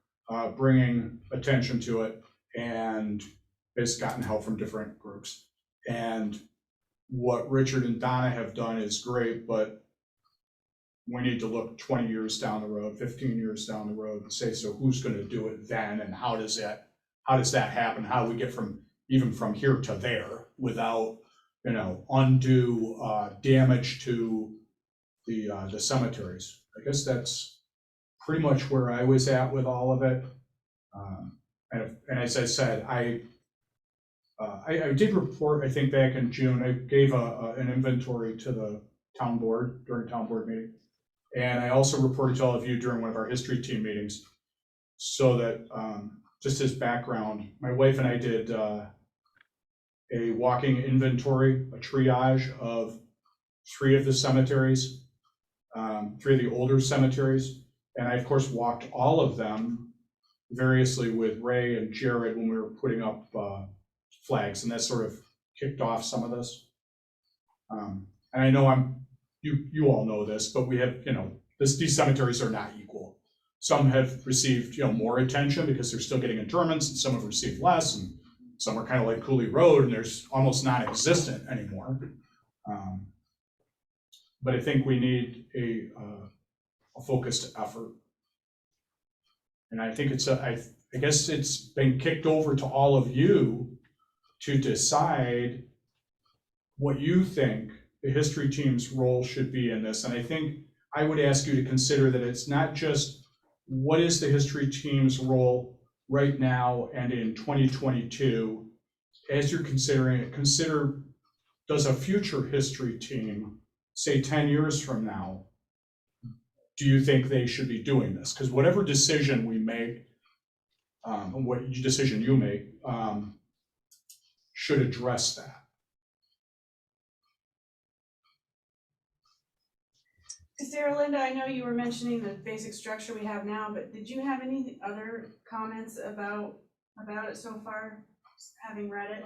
bringing attention to it, and has gotten help from different groups. And what Richard and Donna have done is great, but we need to look 20 years down the road, 15 years down the road, and say, so who's going to do it then, and how does that happen? How do we get from here to there without undue damage to the cemeteries? I guess that's pretty much where I was at with all of it. And as I said, I did report, I think back in June, I gave an inventory to the town board during town board meeting. And I also reported to all of you during one of our history team meetings, so that just as background, my wife and I did a walking inventory, a triage of 3 of the cemeteries, 3 of the older cemeteries. And I, of course, walked all of them variously with Ray and Jared when we were putting up flags, and that sort of kicked off some of this. And I know you all know this, but we have, these cemeteries are not equal. Some have received, more attention because they're still getting interments, and some have received less, and some are kind of like Cooley Road, and there's almost non-existent anymore. But I think we need a focused effort. And I think I guess it's been kicked over to all of you to decide what you think the history team's role should be in this. And I think I would ask you to consider that it's not just what is the history team's role right now and in 2022. As you're considering it, consider, does a future history team, say 10 years from now, do you think they should be doing this? Because whatever decision we make, what decision you make, should address that. Sarah Linda, I know you were mentioning the basic structure we have now, but did you have any other comments about it so far, having read it?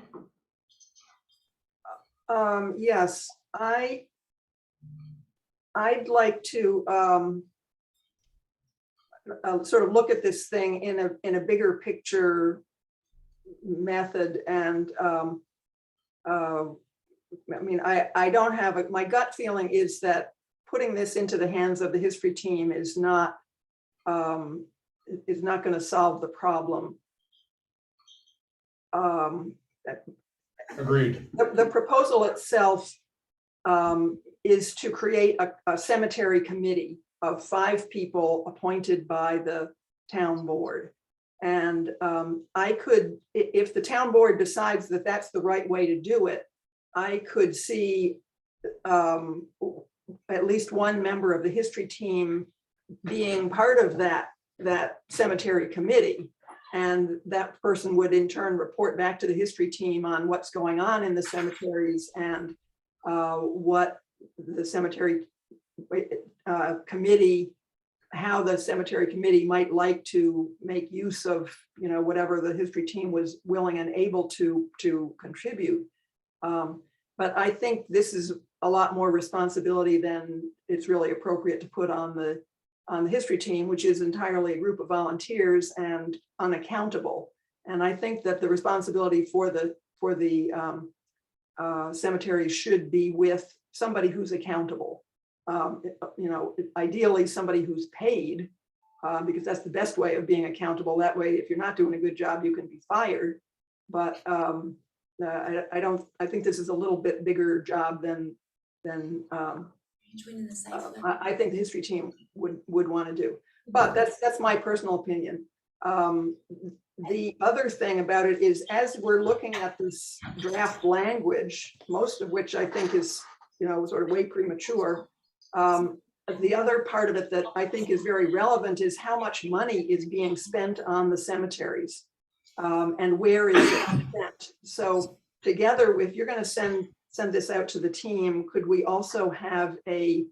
Yes, I'd like to sort of look at this thing in a bigger picture method. And I mean, I don't have my gut feeling is that putting this into the hands of the history team is not going to solve the problem. Agreed. The proposal itself is to create a cemetery committee of 5 people appointed by the town board. And I could, if the town board decides that that's the right way to do it, I could see at least one member of the history team being part of that cemetery committee. And that person would in turn report back to the history team on what's going on in the cemeteries and what the cemetery committee, how the cemetery committee might like to make use of, you know, whatever the history team was willing and able to contribute. But I think this is a lot more responsibility than it's really appropriate to put on the history team, which is entirely a group of volunteers and unaccountable. And I think that the responsibility for the cemetery should be with somebody who's accountable. You know, ideally somebody who's paid, because that's the best way of being accountable. That way, if you're not doing a good job, you can be fired. But I think this is a little bit bigger job than I think the history team would want to do. But that's my personal opinion. The other thing about it is, as we're looking at this draft language, most of which I think is, you know, sort of way premature. The other part of it that I think is very relevant is how much money is being spent on the cemeteries, and where is it spent. So together, if you're going to send this out to the team, could we also have a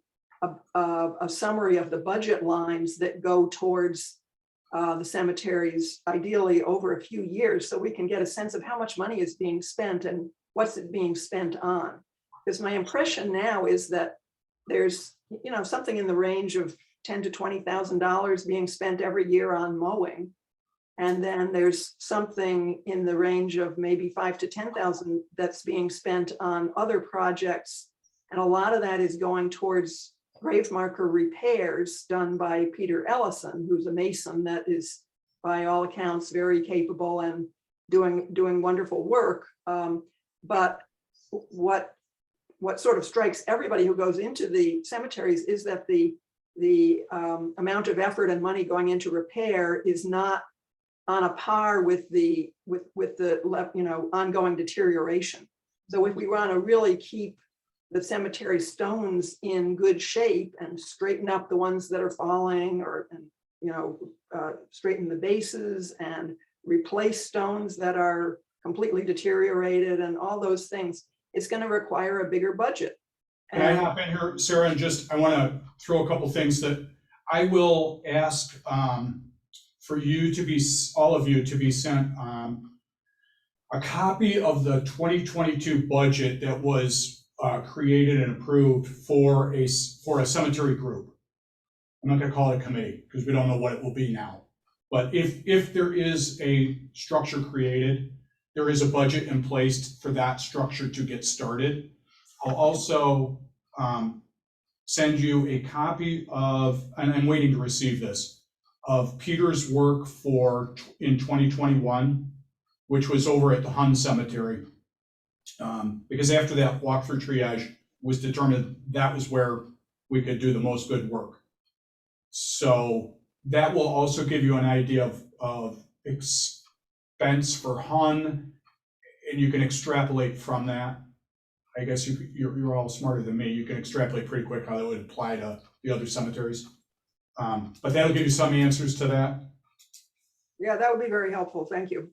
summary of the budget lines that go towards the cemeteries, ideally over a few years, so we can get a sense of how much money is being spent and what's it being spent on? Because my impression now is that there's, you know, something in the range of $10,000 to $20,000 being spent every year on mowing. And then there's something in the range of maybe $5,000 to $10,000 that's being spent on other projects. And a lot of that is going towards grave marker repairs done by Peter Ellison, who's a mason that is, by all accounts, very capable and doing wonderful work. But what sort of strikes everybody who goes into the cemeteries is that the amount of effort and money going into repair is not on a par with the you know, ongoing deterioration. So if we want to really keep the cemetery stones in good shape and straighten up the ones that are falling, or you know, straighten the bases and replace stones that are completely deteriorated and all those things, it's going to require a bigger budget. Can I hop in here, Sarah, and I want to throw a couple things that I will ask for you to be, all of you to be sent a copy of the 2022 budget that was created and approved for a cemetery group. I'm not going to call it a committee because we don't know what it will be now. But if there is a structure created, there is a budget in place for that structure to get started. I'll also send you a copy of, and I'm waiting to receive this, of Peter's work in 2021, which was over at the Hun Cemetery. Because after that walkthrough triage was determined, that was where we could do the most good work. So that will also give you an idea of expense for Hun, and you can extrapolate from that. I guess you're all smarter than me. You can extrapolate pretty quick how that would apply to the other cemeteries. But that'll give you some answers to that. Yeah, that would be very helpful. Thank you.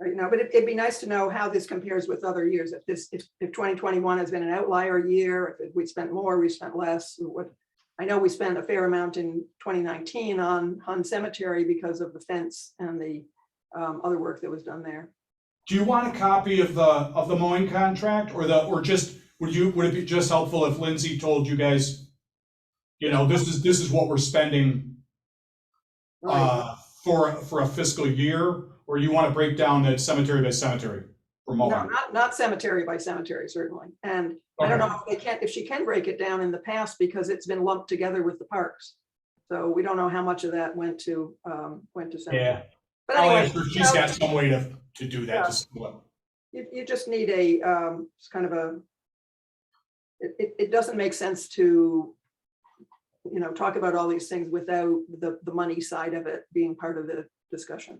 Right now, but it'd be nice to know how this compares with other years. If 2021 has been an outlier year, if we spent more, we spent less. I know we spent a fair amount in 2019 on Hun Cemetery because of the fence and the other work that was done there. Do you want a copy of the mowing contract, or would it be just helpful if Lindsay told you guys, you know, this is what we're spending for a fiscal year, or you want to break down that cemetery by cemetery for mowing? No, not cemetery by cemetery, certainly. And I don't know if she can break it down in the past, because it's been lumped together with the parks. So we don't know how much of that went to cemetery. Yeah. But I'll anyway, ask her if she's got some way to do that. Yeah. Just You just need a, it's kind of a, it doesn't make sense to, talk about all these things without the money side of it being part of the discussion.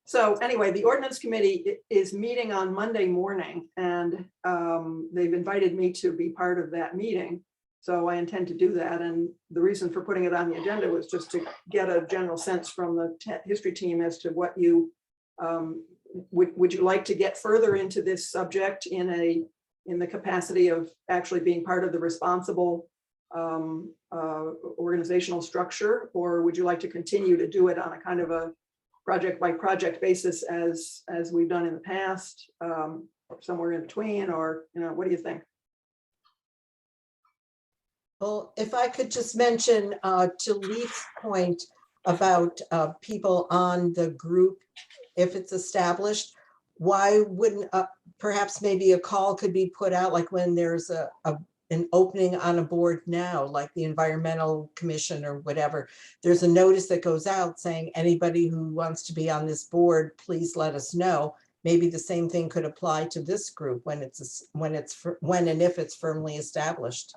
So anyway, the ordinance committee is meeting on Monday morning, and they've invited me to be part of that meeting. So I intend to do that. And the reason for putting it on the agenda was just to get a general sense from the history team as to what you, would you like to get further into this subject in the capacity of actually being part of the responsible organizational structure, or would you like to continue to do it on a kind of a project by project basis as we've done in the past, or somewhere in between, or what do you think? Well, if I could just mention to Leith's point about people on the group, if it's established, why wouldn't perhaps maybe a call could be put out, like when there's an opening on a board now, like the Environmental Commission or whatever, there's a notice that goes out saying anybody who wants to be on this board, please let us know. Maybe the same thing could apply to this group when and if it's firmly established.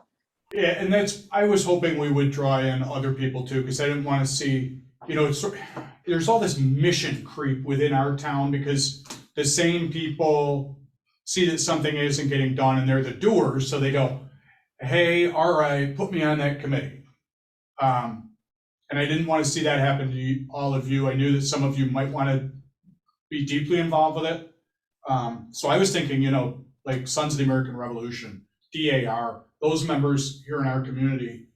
Yeah, and I was hoping we would draw in other people too, because I didn't want to see, there's all this mission creep within our town because the same people see that something isn't getting done and they're the doers, so they go, hey, all right, put me on that committee. And I didn't want to see that happen to all of you. I knew that some of you might want to be deeply involved with it. So I was thinking, like Sons of the American Revolution, DAR, those members here in our community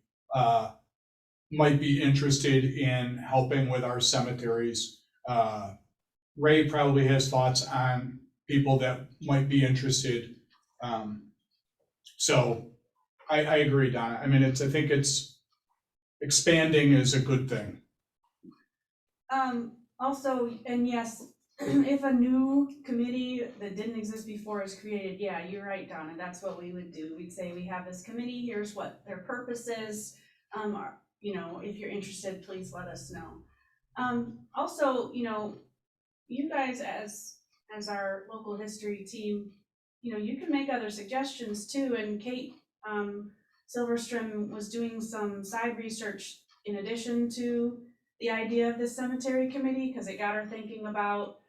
might be interested in helping with our cemeteries. Ray probably has thoughts on people that might be interested. So I agree, Donna. I mean, I think it's expanding is a good thing. Also, and yes, if a new committee that didn't exist before is created, yeah, you're right, Donna, that's what we would do. We'd say we have this committee, here's what their purpose is. If you're interested, please let us know. Also, you guys as our local history team, you can make other suggestions too. And Kate Silverstrom was doing some side research in addition to the idea of this cemetery committee, because it got her thinking about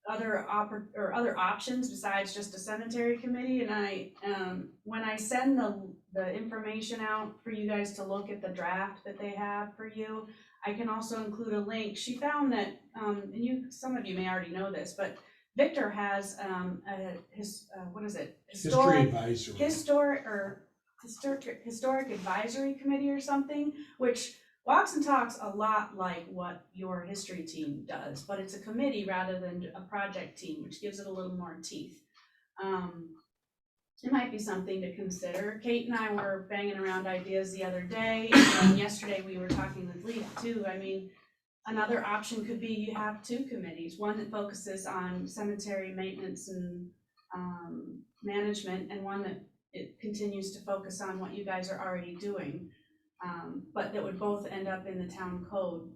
other options besides just a cemetery committee. And when I send the information out for you guys to look at the draft that they have for you, I can also include a link. She found that, some of you may already know this, but Victor has History advisory. Historic advisory committee or something, which walks and talks a lot like what your history team does, but it's a committee rather than a project team, which gives it a little more teeth. It might be something to consider. Kate and I were banging around ideas the other day, and yesterday we were talking with Leith too. I mean, another option could be you have two committees, one that focuses on cemetery maintenance and management, and one that it continues to focus on what you guys are already doing, but that would both end up in the town code.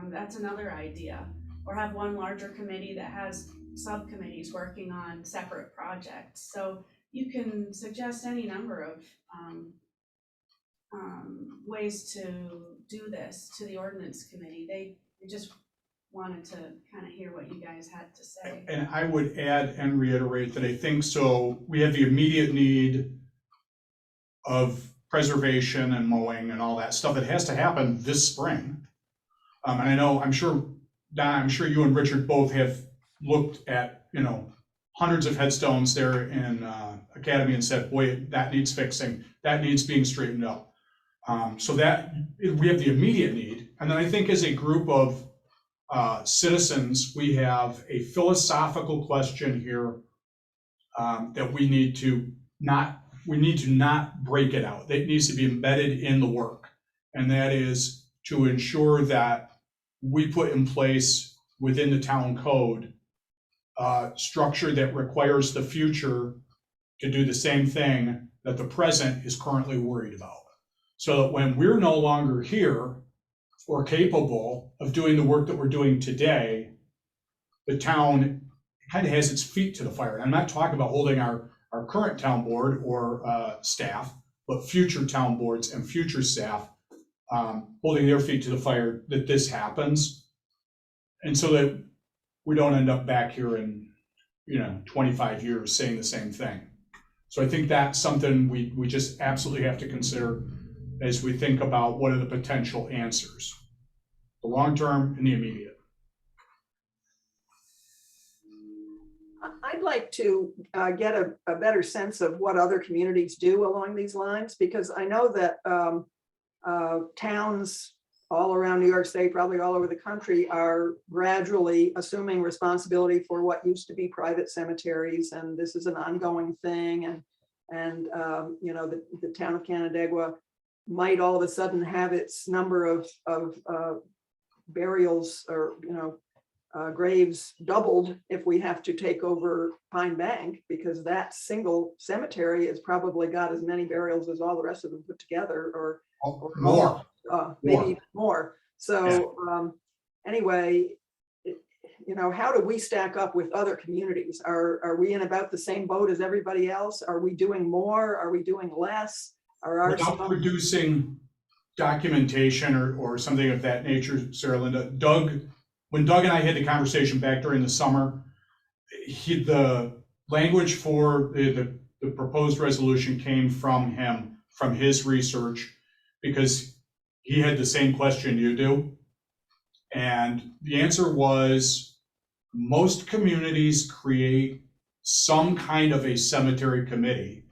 That's another idea. Or have one larger committee that has subcommittees working on separate projects. So you can suggest any number of ways to do this to the ordinance committee. They just wanted to kind of hear what you guys had to say. And I would add and reiterate that I think so. We have the immediate need of preservation and mowing and all that stuff that has to happen this spring. And I know, I'm sure, Don, I'm sure you and Richard both have looked at, hundreds of headstones there in Academy and said, boy, that needs fixing, that needs being straightened up. So that we have the immediate need. And then I think as a group of citizens, we have a philosophical question here that we need to not break it out. It needs to be embedded in the work. And that is to ensure that we put in place within the town code structure that requires the future to do the same thing that the present is currently worried about. So that when we're no longer here or capable of doing the work that we're doing today, the town kind of has its feet to the fire. I'm not talking about holding our current town board or staff, but future town boards and future staff holding their feet to the fire that this happens. And so that we don't end up back here in, 25 years saying the same thing. So I think that's something we just absolutely have to consider as we think about what are the potential answers, the long-term and the immediate. I'd like to get a better sense of what other communities do along these lines, because I know that towns all around New York State, probably all over the country, are gradually assuming responsibility for what used to be private cemeteries. And this is an ongoing thing. And the town of Canandaigua might all of a sudden have its number of burials or, graves doubled if we have to take over Pine Bank, because that single cemetery has probably got as many burials as all the rest of them put together, or More. maybe even more. So anyway, how do we stack up with other communities? Are we in about the same boat as everybody else? Are we doing more? Are we doing less? Without producing documentation or something of that nature, Sarah Linda, when Doug and I had the conversation back during the summer, the language for the proposed resolution came from him, from his research, because he had the same question you do. And the answer was most communities create some kind of a cemetery committee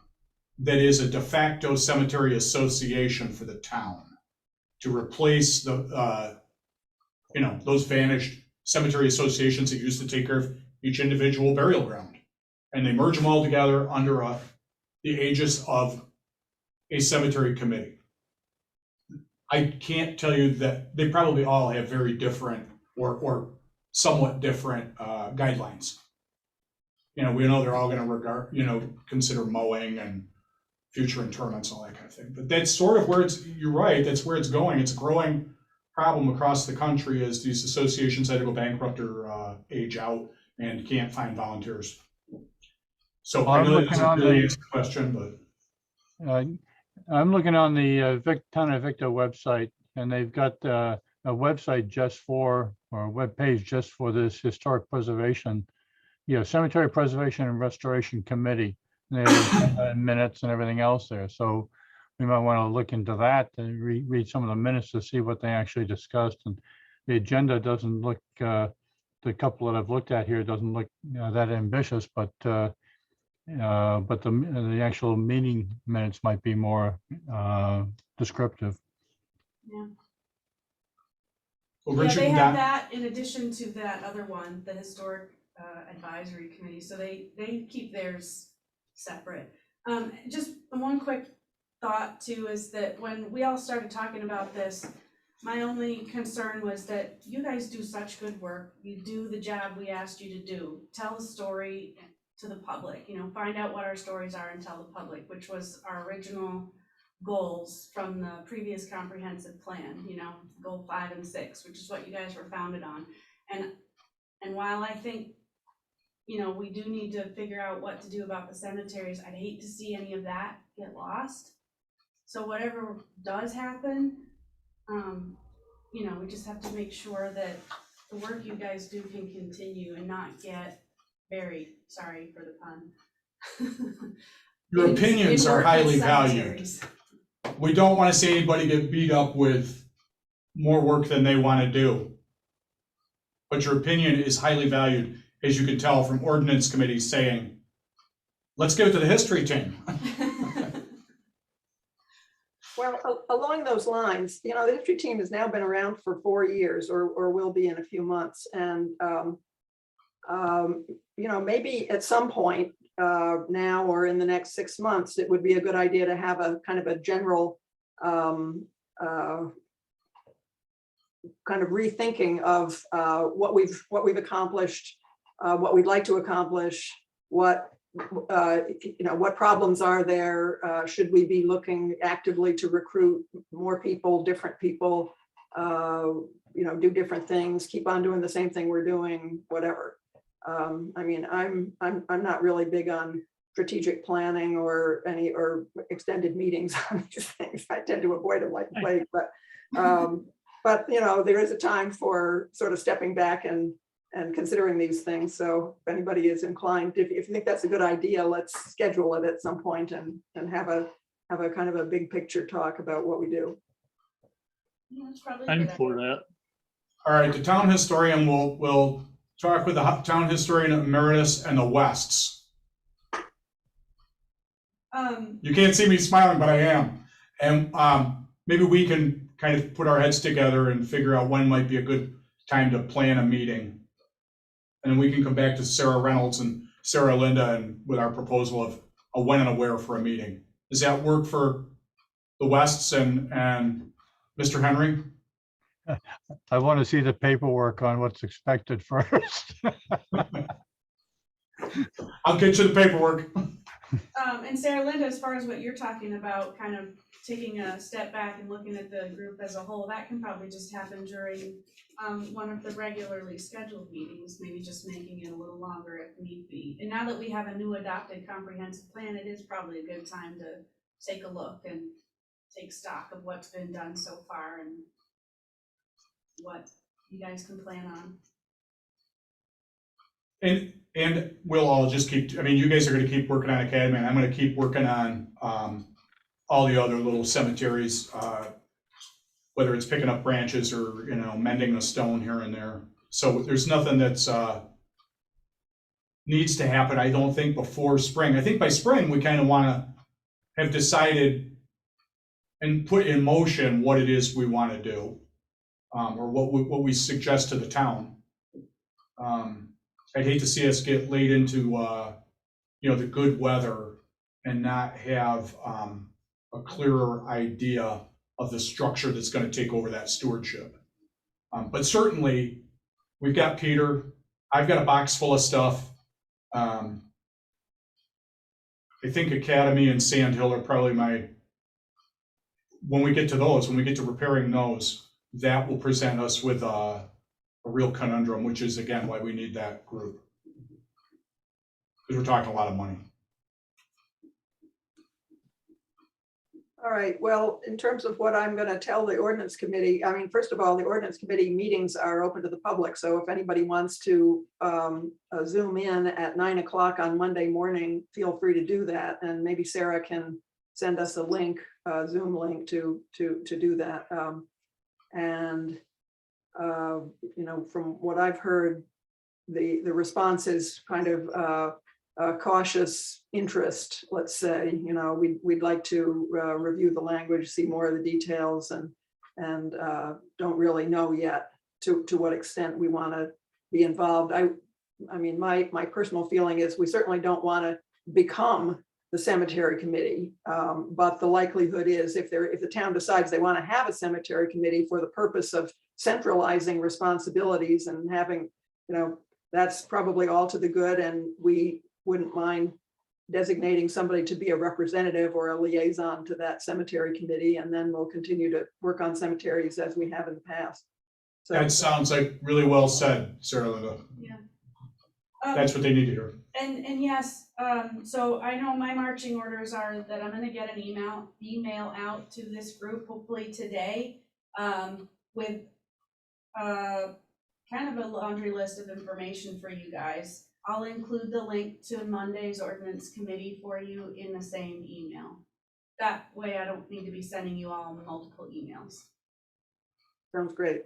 that is a de facto cemetery association for the town to replace those vanished cemetery associations that used to take care of each individual burial ground. And they merge them all together under the aegis of a cemetery committee. I can't tell you that they probably all have very different or somewhat different guidelines. We know they're all going to consider mowing and future interments, all that kind of thing. But that's sort of where you're right, that's where it's going. It's a growing problem across the country as these associations either go bankrupt or age out and can't find volunteers. So I know that's a really easy question, but. I'm looking on the Town of Victor website, and they've got a website or a web page just for this historic preservation, Cemetery Preservation and Restoration Committee. And they have minutes and everything else there. So we might want to look into that and read some of the minutes to see what they actually discussed. And the agenda doesn't look, the couple that I've looked at here doesn't look that ambitious, but the actual meeting minutes might be more descriptive. Yeah. Well, Yeah, Richard they and have Don, that in addition to that other one, the Historic Advisory Committee, so they keep theirs separate. Just one quick thought too is that when we all started talking about this, my only concern was that you guys do such good work. You do the job we asked you to do. Tell a story to the public, find out what our stories are and tell the public, which was our original goals from the previous comprehensive plan, goal 5 and 6, which is what you guys were founded on. And while I think, we do need to figure out what to do about the cemeteries, I'd hate to see any of that get lost. So whatever does happen, we just have to make sure that the work you guys do can continue and not get buried. Sorry for the pun. your opinions are highly valued. Cemeteries. We don't want to see anybody get beat up with more work than they want to do. But your opinion is highly valued, as you can tell from Ordinance Committee saying, let's give it to the history team. Well, along those lines, the history team has now been around for 4 years or will be in a few months. And, maybe at some point now or in the next 6 months, it would be a good idea to have a kind of a general kind of rethinking of what we've accomplished, what we'd like to accomplish, what problems are there? Should we be looking actively to recruit more people, different people, do different things, keep on doing the same thing we're doing, whatever. I mean, I'm not really big on strategic planning or extended meetings on these things. I tend to avoid them like the plague, but you know, there is a time for sort of stepping back and considering these things. So if anybody is inclined, if you think that's a good idea, let's schedule it at some point and have a kind of a big picture talk about what we do. Yeah, that's probably a I'm good for idea. that. All right, the town historian will talk with the town historian emeritus and the Wests. You can't see me smiling, but I am. And maybe we can kind of put our heads together and figure out when might be a good time to plan a meeting. And then we can come back to Sarah Reynolds and Sarah Linda and with our proposal of a when and a where for a meeting. Does that work for the Wests and Mr. Henry? I want to see the paperwork on what's expected first. I'll get you the paperwork. And Sarah Linda, as far as what you're talking about, kind of taking a step back and looking at the group as a whole, that can probably just happen during one of the regularly scheduled meetings, maybe just making it a little longer if need be. And now that we have a new adopted comprehensive plan, it is probably a good time to take a look and take stock of what's been done so far and what you guys can plan on. And we'll all just keep, I mean, you guys are gonna keep working on Academy, and I'm gonna keep working on all the other little cemeteries, whether it's picking up branches or, you know, mending a stone here and there. So there's nothing that's needs to happen, I don't think, before spring. I think by spring, we kind of wanna have decided and put in motion what it is we wanna do, or what we suggest to the town. I'd hate to see us get late into, you know, the good weather and not have a clearer idea of the structure that's going to take over that stewardship. But certainly, we've got Peter. I've got a box full of stuff. I think Academy and Sand Hill are probably when we get to those, when we get to repairing those, that will present us with a real conundrum, which is, again, why we need that group. Because we're talking a lot of money. All right, well, in terms of what I'm going to tell the ordinance committee, I mean, first of all, the ordinance committee meetings are open to the public. So if anybody wants to Zoom in at 9 o'clock on Monday morning, feel free to do that. And maybe Sarah can send us a link, Zoom link to do that. You know, from what I've heard, the response is kind of cautious interest, let's say. You know, we'd like to review the language, see more of the details, and don't really know yet to what extent we want to be involved. I mean, my personal feeling is we certainly don't want to become the cemetery committee, but the likelihood is if the town decides they want to have a cemetery committee for the purpose of centralizing responsibilities and having, you know, that's probably all to the good, and we wouldn't mind designating somebody to be a representative or a liaison to that cemetery committee, and then we'll continue to work on cemeteries as we have in the past. So That sounds like really well said, Sarah Linda. Yeah. That's what they need to hear. And yes, so I know my marching orders are that I'm gonna get an email out to this group hopefully today, with kind of a laundry list of information for you guys. I'll include the link to Monday's ordinance committee for you in the same email. That way I don't need to be sending you all multiple emails. sounds great.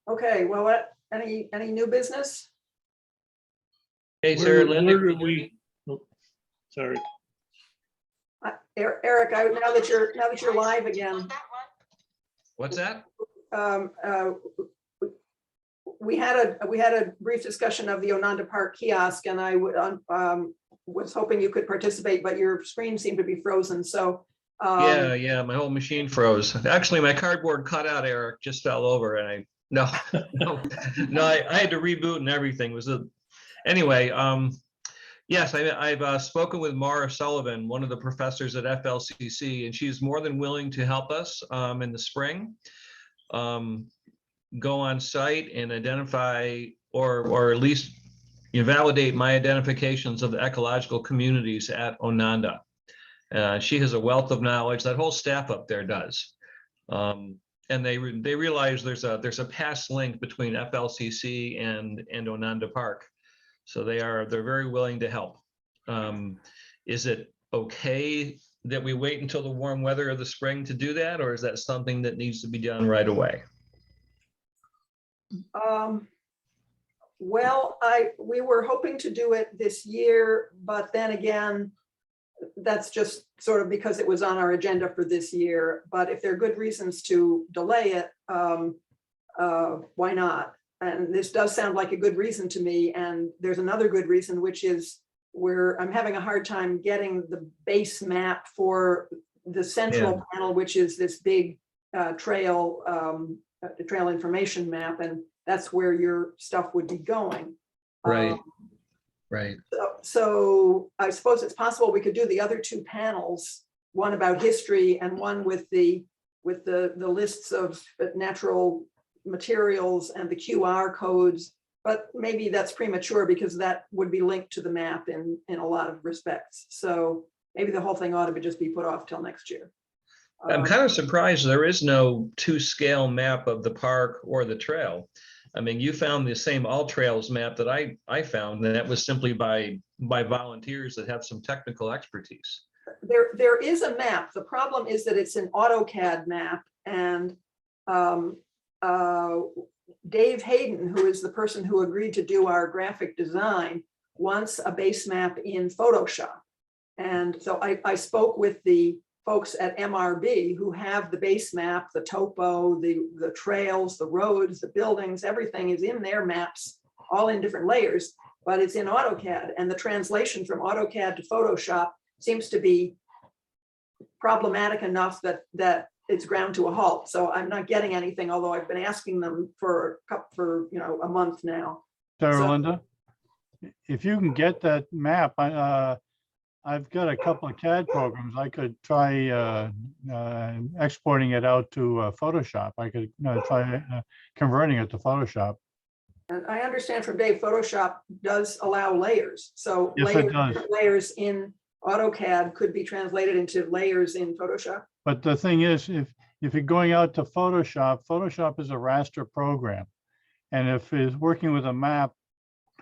Okay, well, any new business? Hey, Sarah Linda. Where do we, oh, sorry. Eric, now that you're live again, What's that? we had a brief discussion of the Ononda Park kiosk, and I was hoping you could participate, but your screen seemed to be frozen. So Yeah, my whole machine froze. Actually, my cardboard cut out, Eric, just fell over, and I had to reboot and everything. Anyway, yes, I've spoken with Mara Sullivan, one of the professors at FLCC, and she's more than willing to help us in the spring. go on site and identify or at least validate my identifications of the ecological communities at Ononda. She has a wealth of knowledge. That whole staff up there does. And they realize there's a past link between FLCC and Ononda Park. So they're very willing to help. Is it okay that we wait until the warm weather of the spring to do that, or is that something that needs to be done right away? Well, we were hoping to do it this year, but then again, that's just sort of because it was on our agenda for this year. But if there are good reasons to delay it, why not? And this does sound like a good reason to me. And there's another good reason, which is I'm having a hard time getting the base map for the central panel, which is this big trail information map, and that's where your stuff would be going. Right. Right. So I suppose it's possible we could do the other two panels, one about history and one with the lists of natural materials and the QR codes. But maybe that's premature because that would be linked to the map in a lot of respects. So maybe the whole thing ought to just be put off till next year. I'm kind of surprised there is no to-scale map of the park or the trail. I mean, you found the same all trails map that I found, and that was simply by volunteers that have some technical expertise. There is a map. The problem is that it's an AutoCAD map, and Dave Hayden, who is the person who agreed to do our graphic design, wants a base map in Photoshop. And so I spoke with the folks at MRB who have the base map, the topo, the trails, the roads, the buildings, everything is in their maps, all in different layers, but it's in AutoCAD. And the translation from AutoCAD to Photoshop seems to be problematic enough that it's ground to a halt. So I'm not getting anything, although I've been asking them for a month now. Sarah So- Linda, if you can get that map, I've got a couple of CAD programs. I could try exporting it out to Photoshop. I could try converting it to Photoshop. And I understand from Dave, Photoshop does allow layers. So Yes, it does. layers in AutoCAD could be translated into layers in Photoshop. But the thing is, if you're going out to Photoshop, Photoshop is a raster program. And if it's working with a map,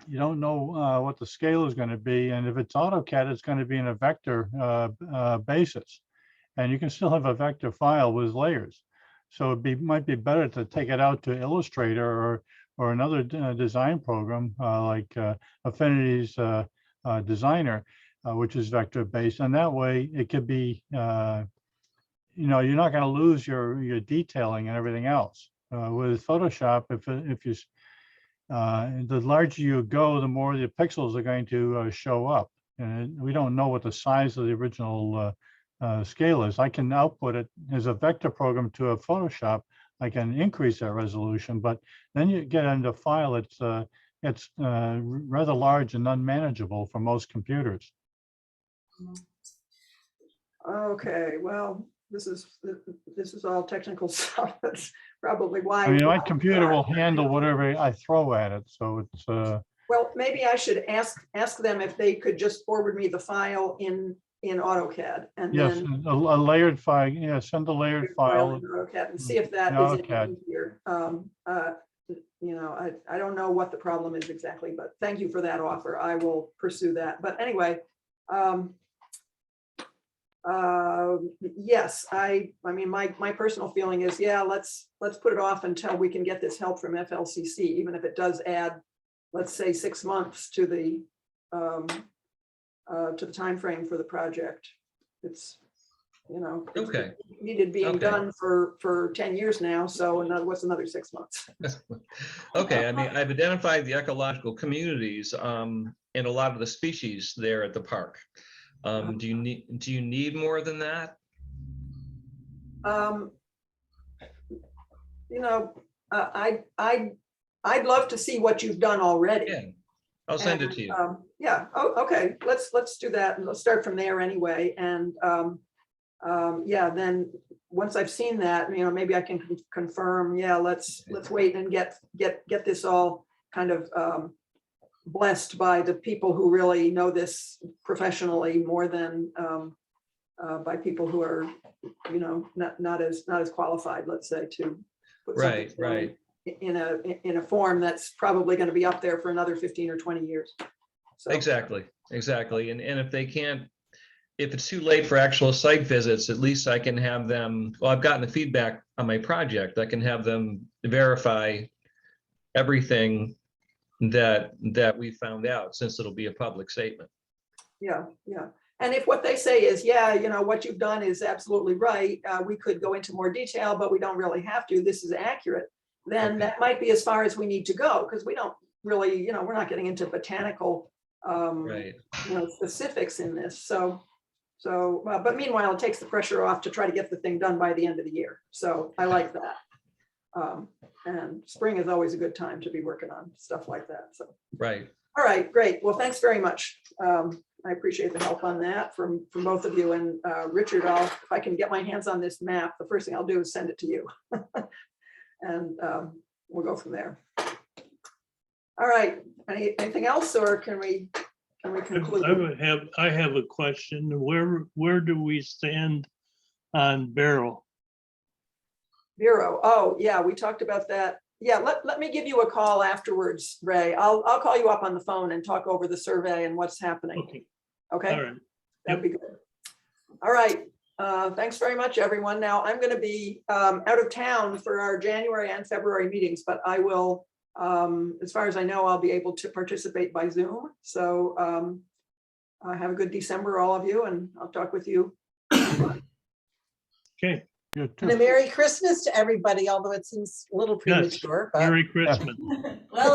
you don't know what the scale is going to be. And if it's AutoCAD, it's going to be in a vector basis. And you can still have a vector file with layers. So might be better to take it out to Illustrator or another design program like Affinity's Designer, which is vector based. And that way it could be, you're not going to lose your detailing and everything else. With Photoshop, if you the larger you go, the more the pixels are going to show up. And we don't know what the size of the original scale is. I can output it as a vector program to a Photoshop. I can increase that resolution, but then you get into a file it's rather large and unmanageable for most computers. Okay, well, this is all technical stuff. That's probably why. I mean, my computer will handle whatever I throw at it, so it's Well, maybe I should ask them if they could just forward me the file in AutoCAD and yes, then. a layered file. Yeah, send a layered file. in AutoCAD and see if that in is AutoCAD. easier. I don't know what the problem is exactly, but thank you for that offer. I will pursue that. But anyway, yes, I mean, my personal feeling is, yeah, let's put it off until we can get this help from FLCC, even if it does add, let's say, 6 months to the timeframe for the project. It's, Okay. needed being Okay. done for 10 years now. So what's another 6 months? Okay, I mean, I've identified the ecological communities and a lot of the species there at the park. Do you need more than that? I'd love to see what you've done already. Yeah, I'll send it to you. Yeah. Oh, okay. Let's do that, and let's start from there anyway. And yeah, then once I've seen that, you know, maybe I can confirm, yeah, let's wait and get this all kind of blessed by the people who really know this professionally more than by people who are, you know, not as qualified, let's say, to put something Right. in a form that's probably going to be up there for another 15 or 20 years. So, Exactly. And if they can't, if it's too late for actual site visits, at least I can have them, well, I've gotten the feedback on my project. I can have them verify everything that we found out, since it'll be a public statement. yeah. And if what they say is, yeah, you know, what you've done is absolutely right, we could go into more detail, but we don't really have to, this is accurate, then Okay. that might be as far as we need to go, because we don't really, you know, we're not getting into botanical, Right. you know, specifics in this. So, but meanwhile, it takes the pressure off to try to get the thing done by the end of the year. So I like that. And spring is always a good time to be working on stuff like that. So, Right. all right, great. Well, thanks very much. I appreciate the help on that from both of you. And Richard, if I can get my hands on this map, the first thing I'll do is send it to you. And we'll go from there. All right, anything else, or can we conclude? I have a question. Where do we stand on Barrow? Bureau, oh, yeah, we talked about that. Yeah, let me give you a call afterwards, Ray. I'll call you up on the phone and talk over the survey and what's happening. Okay, Okay, all right. that'd be good. All right, thanks very much, everyone. Now, I'm gonna be out of town for our January and February meetings, but I will, as far as I know, I'll be able to participate by Zoom. So have a good December, all of you, and I'll talk with you. Okay, You And a too. Merry Christmas to everybody, although it seems a little yes, premature, but. Merry Christmas. Well,